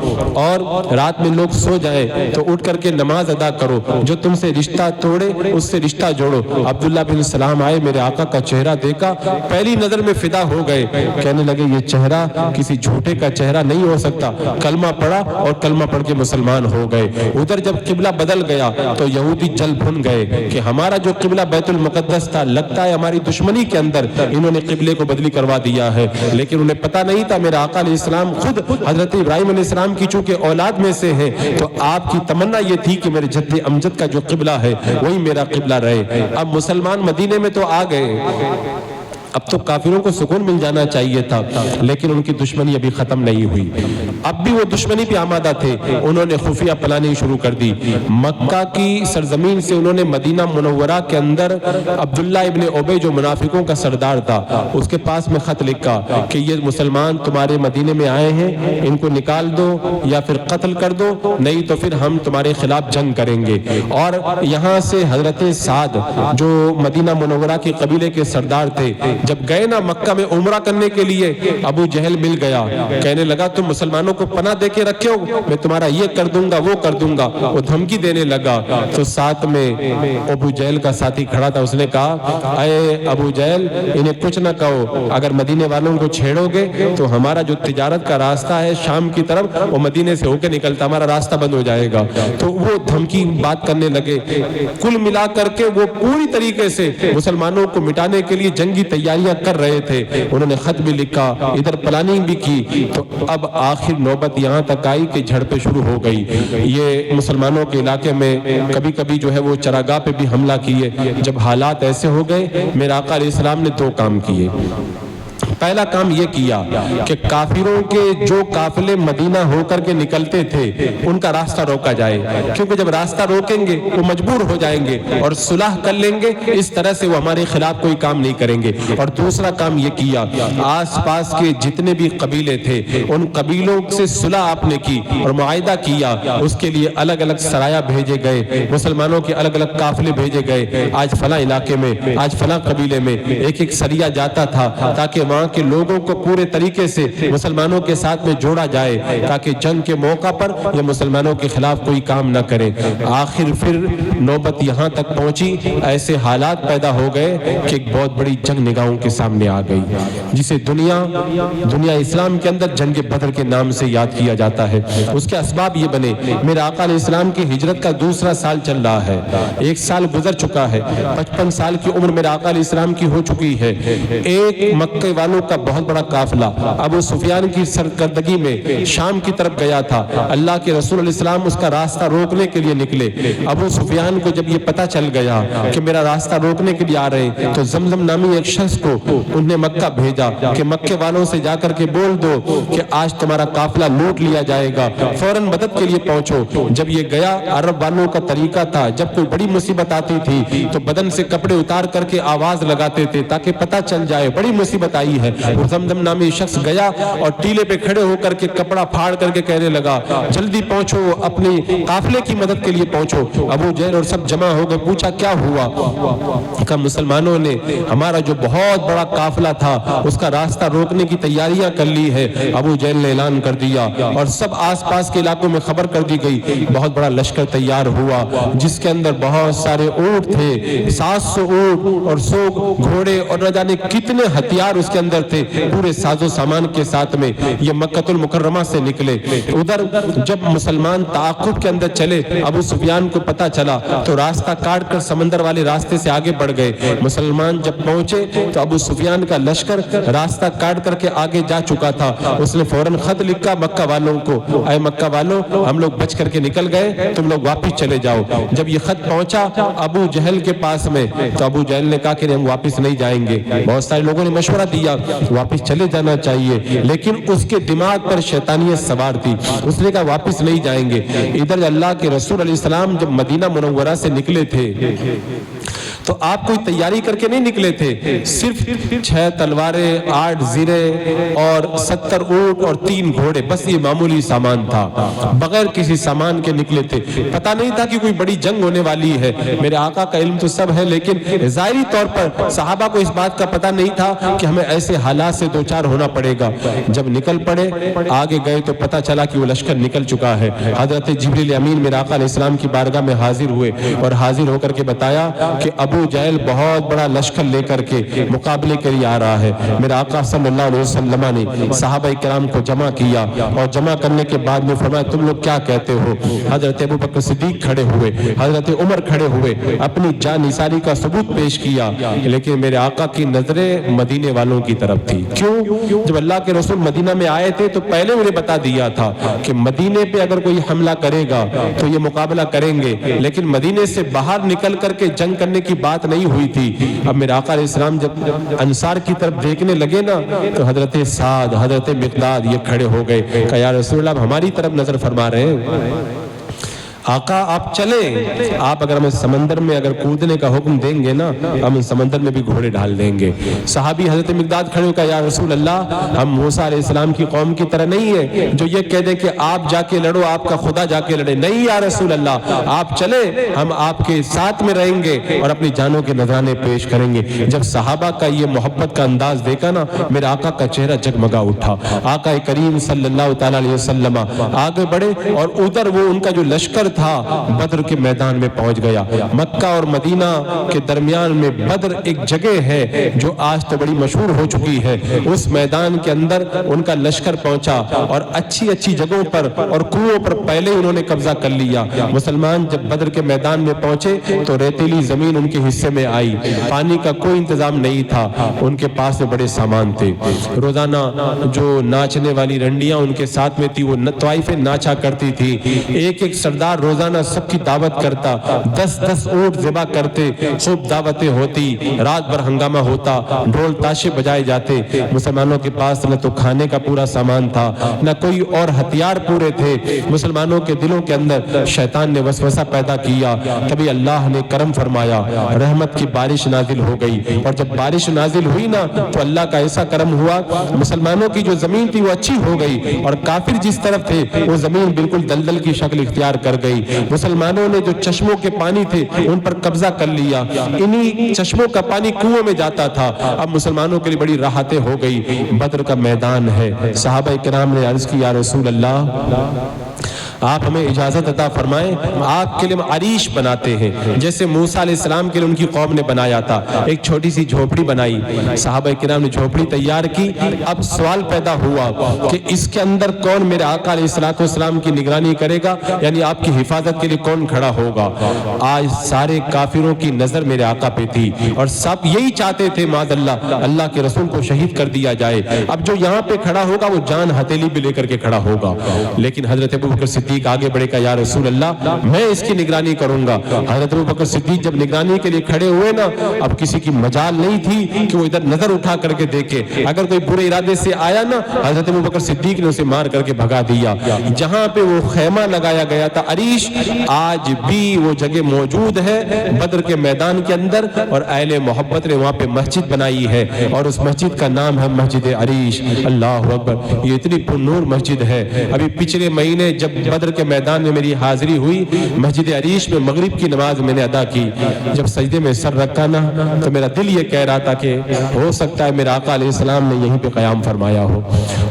اور رات میں لوگ سو جائیں تو اٹھ کر کے نماز ادا کرو، جو تم سے رشتہ توڑے اس سے رشتہ جوڑو۔ عبداللہ بن سلام آئے، میرے آقا کا چہرہ دیکھا، پہلی نظر میں فدا ہو گئے، کہنے لگے یہ چہرہ کسی جھوٹے کا چہرہ نہیں ہو سکتا۔ کلمہ پڑھا اور کلمہ پڑھ کے مسلمان ہو گئے۔ ادھر جب قبلہ بدل گیا تو یہودی جل بھن گئے کہ ہمارا جو قبلہ بیت المقدس تھا، لگتا ہے ہماری دشمنی کے اندر انہوں نے قبلے کو بدلی کروا دیا ہے، لیکن انہیں پتہ نہیں تھا میرا آقا علیہ السلام خود حضرت ابراہیم علیہ السلام کی چونکہ اولاد میں سے ہیں تو آپ کی تمنا یہ تھی کہ میرے جد امجد کا جو قبلہ ہے وہی میرا قبلہ رہے۔ اب مسلمان مدینے میں تو آ گئے، اب تو کافروں کو سکون مل جانا چاہیے تھا، لیکن ان کی دشمنی ابھی ختم نہیں ہوئی، اب بھی وہ دشمنی پہ آمادہ تھے۔ انہوں نے خفیہ پلاننگ شروع کر دی، مکہ کی سرزمین سے انہوں نے مدینہ منورہ کے اندر عبداللہ ابن ابی جو منافقوں کا سردار تھا اس کے پاس میں خط لکھا کہ یہ مسلمان تمہارے مدینے میں آئے ہیں، ان کو نکال دو یا پھر قتل کر دو، نہیں تو پھر ہم تمہارے خلاف جنگ کریں گے۔ اور یہاں سے حضرت سعد جو مدینہ منورہ کے قبیلے کے سردار تھے، جب گئے نا مکہ میں عمرہ کرنے کے لیے، ابو جہل مل گیا، کہنے لگا تم مسلمانوں کو پناہ دے کے رکھے ہو، میں تمہارا یہ کر دوں گا وہ کر دوں گا، وہ دھمکی دینے لگا۔ تو ساتھ میں ابو جہل کا ساتھی کھڑا تھا، اس نے کہا اے ابو جہل انہیں کچھ نہ کہو، اگر مدینے والوں کو چھیڑو گے تو ہمارا جو تجارت کا راستہ ہے شام کی طرف وہ مدینے سے ہو کے نکلتا، ہمارا راستہ بند ہو جائے گا۔ تو وہ دھمکی بات کرنے لگے۔ کل ملا کر کے وہ پوری طریقے سے مسلمانوں کو مٹانے کے لیے جنگی تیاریاں کر رہے تھے، انہوں نے خط بھی لکھا، ادھر پلاننگ بھی کی۔ تو اب آخر نوبت یہاں تک آئی کہ جھڑپیں شروع ہو گئی۔ یہ مسلمانوں کے علاقے میں کبھی کبھی جو ہے وہ چراگاہ پہ بھی حملہ کیے۔ جب حالات ایسے ہو گئے، میرے آقا علیہ السلام نے 2 کام کیے۔ پہلا کام یہ کیا کہ کافروں کے جو قافلے مدینہ ہو کر کے نکلتے تھے ان کا راستہ روکا جائے، کیونکہ جب راستہ روکیں گے وہ مجبور ہو جائیں گے اور صلح کر لیں گے، اس طرح سے وہ ہمارے خلاف کوئی کام نہیں کریں گے۔ اور دوسرا کام یہ کیا، آس پاس کے جتنے بھی قبیلے تھے ان قبیلوں سے صلح آپ نے کی اور معاہدہ کیا، اس کے لیے الگ الگ سرایہ بھیجے گئے، مسلمانوں کے الگ الگ قافلے بھیجے گئے، آج فلاں علاقے میں، آج فلاں قبیلے میں ایک ایک سریہ جاتا تھا تاکہ وہاں کے لوگوں کو پورے طریقے سے مسلمانوں کے ساتھ میں جوڑا جائے تاکہ جنگ کے موقع پر یہ مسلمانوں کے خلاف کوئی کام نہ کرے۔ آخر پھر نوبت یہاں تک پہنچی، ایسے حالات پیدا ہو گئے کہ ایک بہت بڑی جنگ نگاہوں کے سامنے آ گئی، جسے دنیا اسلام کے اندر جنگ بدر کے نام سے یاد کیا جاتا ہے۔ اس کے اسباب یہ بنے، میرے آقا علیہ السلام کی ہجرت کا دوسرا سال چل رہا ہے، 1 سال گزر چکا ہے، 55 سال کی عمر میرے آقا علیہ السلام کی ہو چکی ہے۔ ایک مکہ والوں کا بہت بڑا قافلہ ابو سفیان کی سرکردگی میں شام کی طرف گیا تھا۔ اللہ کے رسول علیہ السلام اس کا راستہ روکنے کے لیے نکلے۔ ابو سفیان کو جب یہ پتہ چل گیا کہ میرا راستہ روکنے کے لیے آ رہے ہیں تو زمزم نامی ایک شخص کو انہوں نے مکہ بھیجا کہ مکے والوں سے جا کر کے بول دو کہ آج تمہارا قافلہ لوٹ لیا جائے گا، فوراً مدد کے لیے پہنچو۔ جب یہ گیا، عرب والوں کا طریقہ تھا جب کوئی بڑی مصیبت آتی تھی تو بدن سے کپڑے اتار کر کے آواز لگاتے تھے تاکہ پتہ چل جائے بڑی مصیبت آئی ہے۔ وہ زمزم نامی شخص گیا اور ٹیلے پہ کھڑے ہو کر کے کپڑا پھاڑ کر کے کہنے لگا جلدی پہنچو، اپنی قافلے کی مدد کے لیے پہنچو۔ ابو جہل اور سب جمع ہو گئے، پوچھا کیا ہوا؟ کہ مسلمانوں نے ہمارا جو بہت بڑا قافلہ تھا اس کا راستہ روکنے کی تیاریاں کر لی ہے۔ ابو جہل نے اعلان کر دیا اور سب آس پاس کے علاقوں میں خبر کر دی گئی۔ بہت بڑا لشکر تیار ہوا جس کے اندر بہت سارے اونٹ تھے، 700 اونٹ اور 100 گھوڑے اور نہ جانے کتنے ہتھیار اس کے اندر تھے، پورے ساز و سامان کے ساتھ میں یہ مکہ المکرمہ سے نکلے۔ ادھر جب مسلمان تعاقب کے اندر چلے، ابو سفیان کو پتہ چلا تو راستہ کاٹ کر سمندر والے راستے سے آگے بڑھ گئے۔ مسلمان جب پہنچے تو ابو سفیان کا لشکر راستہ کاٹ کر کے آگے جا چکا تھا۔ اس نے فوراً خط لکھا مکہ والوں کو، اے مکہ والوں ہم لوگ بچ کر کے نکل گئے، تم لوگ واپس چلے جاؤ۔ جب یہ خط پہنچا ابو جہل کے پاس میں تو ابو جہل نے کہا کہ ہم واپس نہیں جائیں گے۔ بہت سارے لوگوں نے مشورہ دیا واپس چلے جانا چاہیے، لیکن اس کے دماغ پر شیطانیت سوار تھی، اس نے کہا واپس نہیں جائیں گے۔ ادھر اللہ کے رسول علیہ السلام جب مدینہ منورہ سے نکلے تھے تو آپ کوئی تیاری کر کے نہیں نکلے تھے، صرف 6 تلواریں، 8 زرے اور 70 اونٹ اور 3 گھوڑے، بس یہ معمولی سامان تھا، بغیر کسی سامان کے نکلے تھے۔ پتہ نہیں تھا کہ کوئی بڑی جنگ ہونے والی ہے، میرے آقا کا علم تو سب ہے، لیکن ظاہری طور پر صحابہ کو اس بات کا پتہ نہیں تھا کہ ہمیں ایسے حالات سے دوچار ہونا پڑے گا۔ جب نکل پڑے آگے گئے تو پتہ چلا کہ وہ لشکر نکل چکا ہے۔ حضرت جبریل امین میرے آقا علیہ السلام کی بارگاہ میں حاضر ہوئے اور حاضر ہو کر کے بتایا کہ ابو جہل بہت بڑا لشکر لے کر کے مقابلے کے لیے آ رہا ہے۔ میرا آقا صلی اللہ علیہ وسلم نے صحابہ کرام کو جمع کیا اور جمع کرنے کے بعد میں فرمایا تم لوگ کیا کہتے ہو؟ حضرت ابو بکر صدیق کھڑے ہوئے، حضرت عمر کھڑے ہوئے، اپنی جان نثاری کا ثبوت پیش کیا، لیکن میرے آقا کی نظریں مدینے والوں کی طرف تھی۔ کیوں؟ جب اللہ کے رسول مدینہ میں آئے تھے تو پہلے انہیں بتا دیا تھا کہ مدینے پہ اگر کوئی حملہ کرے گا تو یہ مقابلہ کریں گے، لیکن مدینے سے باہر نکل کر کے جنگ کرنے کی بات نہیں ہوئی تھی۔ اب میرے آقا علیہ السلام جب انصار کی طرف دیکھنے لگے نا تو حضرت سعد، حضرت مقداد یہ کھڑے ہو گئے کہ یا رسول اللہ ہماری طرف نظر فرما رہے ہیں، آقا آپ چلیں، آپ اگر ہمیں سمندر میں اگر کودنے کا حکم دیں گے نا ہم سمندر میں بھی گھوڑے ڈال دیں گے۔ صحابی حضرت مقداد کھڑے ہو کہا یا رسول اللہ ہم موسیٰ علیہ السلام کی قوم کی طرح نہیں ہے جو یہ کہہ دیں کہ آپ جا کے لڑو، آپ کا خدا جا کے لڑے، نہیں یا رسول اللہ آپ چلیں، ہم آپ کے ساتھ میں رہیں گے اور اپنی جانوں کے نذرانے پیش کریں گے۔ جب صحابہ کا یہ محبت کا انداز دیکھا نا میرے آقا کا چہرہ جگمگا اٹھا۔ آقا کریم صلی اللہ تعالیٰ علیہ وسلم آگے بڑھے اور ادھر وہ ان کا جو لشکر تھا بدر کے میدان میں پہنچ گیا۔ مکہ اور مدینہ کے درمیان میں بدر ایک جگہ ہے جو آج تو بڑی مشہور ہو چکی ہے، اس میدان کے اندر ان کا لشکر پہنچا اور اچھی اچھی جگہوں پر اور کنووں پر پہلے انہوں نے قبضہ کر لیا۔ مسلمان جب بدر کے میدان میں پہنچے تو ریتیلی زمین ان کے حصے میں آئی، پانی کا کوئی انتظام نہیں تھا، ان کے پاس میں بڑے سامان تھے، روزانہ جو ناچنے والی رنڈیاں ان کے ساتھ میں تھی وہ طوائفیں ناچا کرتی تھی، ایک ایک سردار روزانہ سب کی دعوت کرتا، 10 اونٹ ذبح کرتے، خوب دعوتیں ہوتی، رات بھر ہنگامہ ہوتا، ڈھول تاشے بجائے جاتے۔ مسلمانوں کے پاس نہ تو کھانے کا پورا سامان تھا نہ کوئی اور ہتھیار پورے تھے۔ مسلمانوں کے دلوں کے اندر شیطان نے وسوسہ پیدا کیا، تبھی اللہ نے کرم فرمایا، رحمت کی بارش نازل ہو گئی، اور جب بارش نازل ہوئی نا تو اللہ کا ایسا کرم ہوا، مسلمانوں کی جو زمین تھی وہ اچھی ہو گئی اور کافر جس طرف تھے وہ زمین بالکل دلدل کی شکل اختیار کر گئی۔ گئی. مسلمانوں نے جو چشموں کے پانی تھے ان پر قبضہ کر لیا. انہی چشموں کا پانی کنویں میں جاتا تھا. اب مسلمانوں کے لیے بڑی راحتیں ہو گئی. بدر کا میدان ہے. صحابہ کرام نے عرض کی یا رسول اللہ آپ ہمیں اجازت عطا فرمائیں, آپ کے لیے ہم عریش بناتے ہیں جیسے موسیٰ علیہ السلام کے لیے ان کی قوم نے بنایا تھا. ایک چھوٹی سی جھوپڑی بنائی. صحابہ کرام نے جھوپڑی تیار کی. اب سوال پیدا ہوا کہ اس کے اندر کون میرے آقا علیہ السلام کی نگرانی کرے گا, یعنی آپ کی حفاظت کے لیے کون کھڑا ہوگا. آج سارے کافروں کی نظر میرے آقا پہ تھی اور سب یہی چاہتے تھے معاذ اللہ کے رسول کو شہید کر دیا جائے. اب جو یہاں پہ کھڑا ہوگا وہ جان ہتھیلی بھی لے کر کے کھڑا ہوگا. لیکن حضرت ابوبکر صدیق آگے بڑھے کہا یا رسول اللہ میں اس کی نگرانی کروں گا. حضرت ابوبکر صدیق جب نگرانی کے لیے کھڑے ہوئے نا, اب کسی کی مجال نہیں تھی کہ وہ ادھر نظر اٹھا کر کے دیکھے. اگر کوئی برے ارادے سے آیا نا, حضرت ابوبکر صدیق نے اسے مار کر کے بھگا دیا. جہاں پہ وہ خیمہ لگایا گیا تھا عریش, آج بھی وہ جگہ موجود ہے بدر کے میدان کے اندر, اور اہل محبت نے وہاں پہ مسجد بنائی ہے اور اس مسجد کا نام ہے مسجد عریش. اللہ اکبر, یہ اتنی پرنور مسجد ہے. ابھی پچھلے مہینے جب بدر کے میدان میں میری حاضری ہوئی, مسجد عریش میں مغرب کی نماز میں نے ادا کی. جب سجدے میں سر رکھا نا تو میرا دل یہ کہہ رہا تھا کہ ہو سکتا ہے میرا آقا علیہ السلام نے یہیں پہ قیام فرمایا ہو.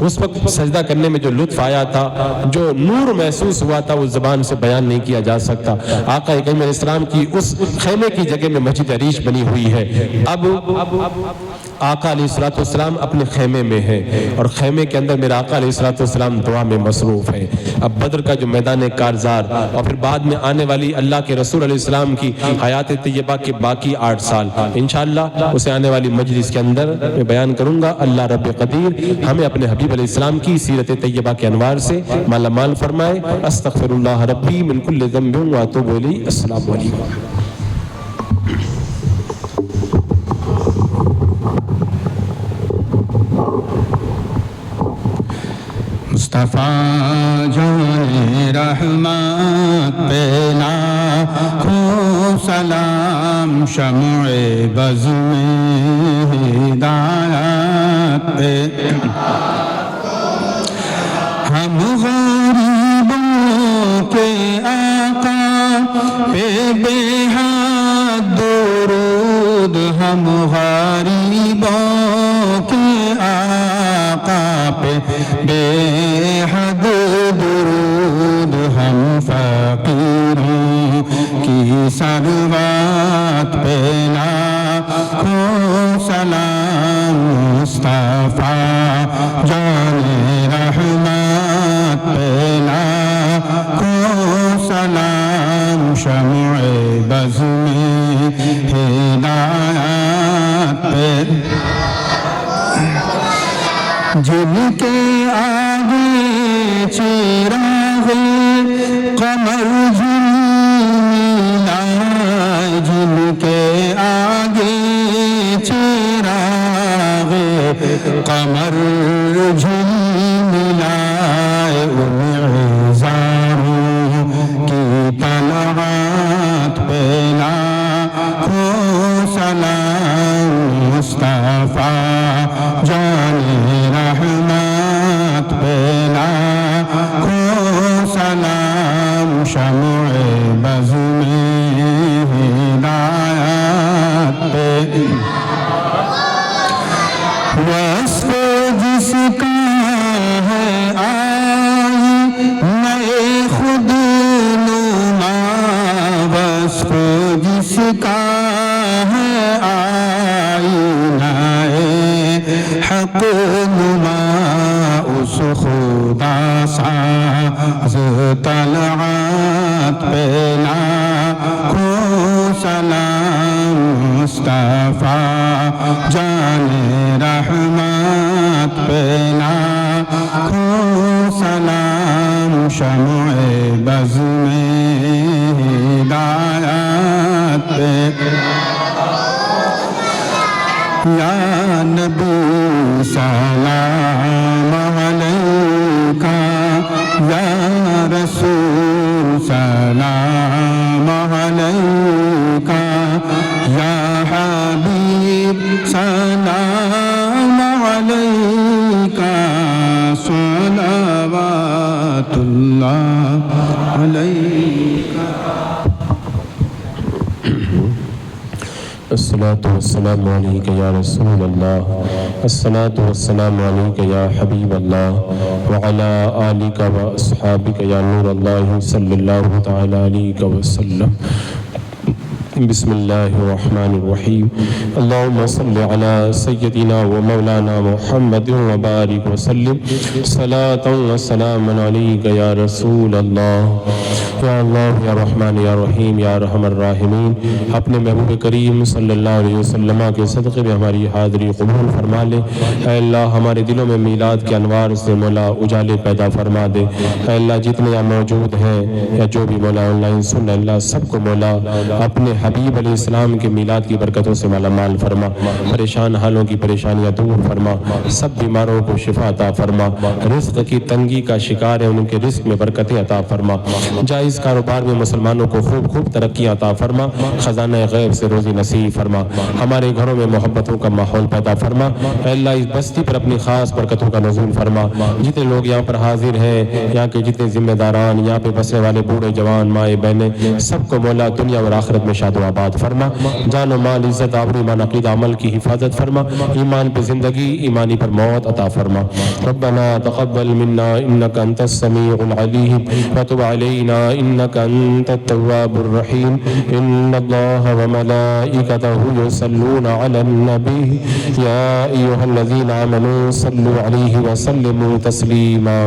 اس وقت سجدہ کرنے میں جو لطف آیا تھا, جو نور محسوس ہوا تھا, وہ زبان سے بیان نہیں کیا جا سکتا. آقا کریم علیہ السلام کی اس خیمے کی جگہ میں مسجد عریش بنی ہوئی ہے. اب آقا علیہ السلام اپنے خیمے میں ہے اور خیمے کے اندر میرا آقا علیہ السلام دعا میں مصروف ہے. اب بدر کا جو میدان کارزار اور پھر بعد میں آنے والی اللہ کے رسول علیہ السلام کی حیات طیبہ کے باقی 8 سال انشاءاللہ اسے آنے والی مجلس کے اندر میں بیان کروں گا. اللہ رب قدیر ہمیں اپنے حبیب علیہ السلام کی سیرت طیبہ کے انوار سے مالا مال فرمائے. استغفر اللہ ربی من کل ذنب واتوب الیہ. السلام علیکم. مصطفیٰ جان رحمت پہ لاکھوں سلام, شمع بز میں ہدایت پہ ہم غریبوں کے آقا پہ بے حد درود, ہم غریبوں کے آقا پہ بے حد درود, ہم فقیروں کی ثروت پہ لاکھوں سلام. مصطفیٰ جان رحمت پہ لاکھوں سلام, شمع بز میں ہدایت پہ جن کے آگے چراغ قمر جھلملائے, جن کے آگے چراغ قمر جھلملائے, ان عزاروں کی طلعات پہ لاکھوں سلام. مصطفیٰ جان رحمت پہ لاکھوں سلام, شمع بز میں ہدایت پہ وصف جس کا ہے آئی نئے خود نما, وصف جس کا ہے آئی نئے حق نما, اس خدا ساز طلعات پہ لاکھوں سلام. مصطفیٰ جان رحمت پہ لاکھوں سلام, شمع بز میں ہدایت پہ یا نبی سلام علیکہ, یا رسول سلام علیکہ, یا حبیب سلام علیکہ, صلوات اللہ علیہ. الصلاۃ والسلام علیک یا رسول اللہ، الصلاۃ والسلام علیک یا حبیب اللہ، وعلی آلک و اصحابک یا نور اللہ صلی اللہ تعالی علیہ وسلم۔ بسم اللہ الرحمن الرحیم، اللہم صل علی سیدنا و مولانا محمد وبارک وسلم، صلاۃ و سلام علیک یا رسول اللہ۔ یا اللہ یا رحمان یا رحیم یا ارحم الراحمین، اپنے محبوب کریم صلی اللہ علیہ وسلم کے صدقے میں ہماری حاضری قبول فرما لے۔ اے اللہ ہمارے دلوں میں میلاد کے انوار سے مولا اجالے پیدا فرما دے۔ اے اللہ جتنے یہاں موجود ہیں یا جو بھی مولا آن لائن سن، اللہ سب کو مولا اپنے حبیب علیہ السلام کے میلاد کی برکتوں سے مالا مال فرما، پریشان حالوں کی پریشانیاں دور فرما، سب بیماروں کو شفا عطا فرما، رزق کی تنگی کا شکار ہے ان کے رزق میں برکتیں عطا فرما، جائز کاروبار میں مسلمانوں کو خوب ترقی عطا فرما، خزانہ غیب سے روزی نصیب فرما، ہمارے گھروں میں محبتوں کا ماحول پیدا فرما۔ اے اللہ اس بستی پر اپنی خاص برکتوں کا نزول فرما، جتنے لوگ یہاں پر حاضر ہیں، یہاں کے جتنے ذمہ داران، یہاں پہ بسنے والے بوڑھے جوان مائیں بہنیں، سب کو مولا دنیا اور آخرت میں شاد و آباد فرما، جان و مال عزت آبرو ایمان عقیدہ عمل کی حفاظت فرما، ایمان پہ زندگی ایمانی پر موت عطا فرما۔ ربنا تقبل منا انك انت السميع العليم وتب علينا انك انت التواب الرحيم، ان الله وملائكته يصلون على النبي يا ايها الذين امنوا صلوا عليه وسلموا تسليما۔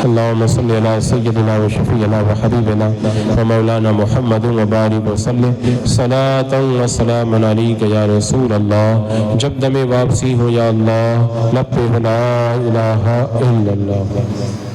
اللهم صل على سيدنا وشفيعنا وحبيبنا ومولانا محمد وبارك وسلم، صلاة وسلام عليك یا رسول اللہ۔ جب دم واپسی ہو یا اللہ، لب پہ لا الہ الا اللہ۔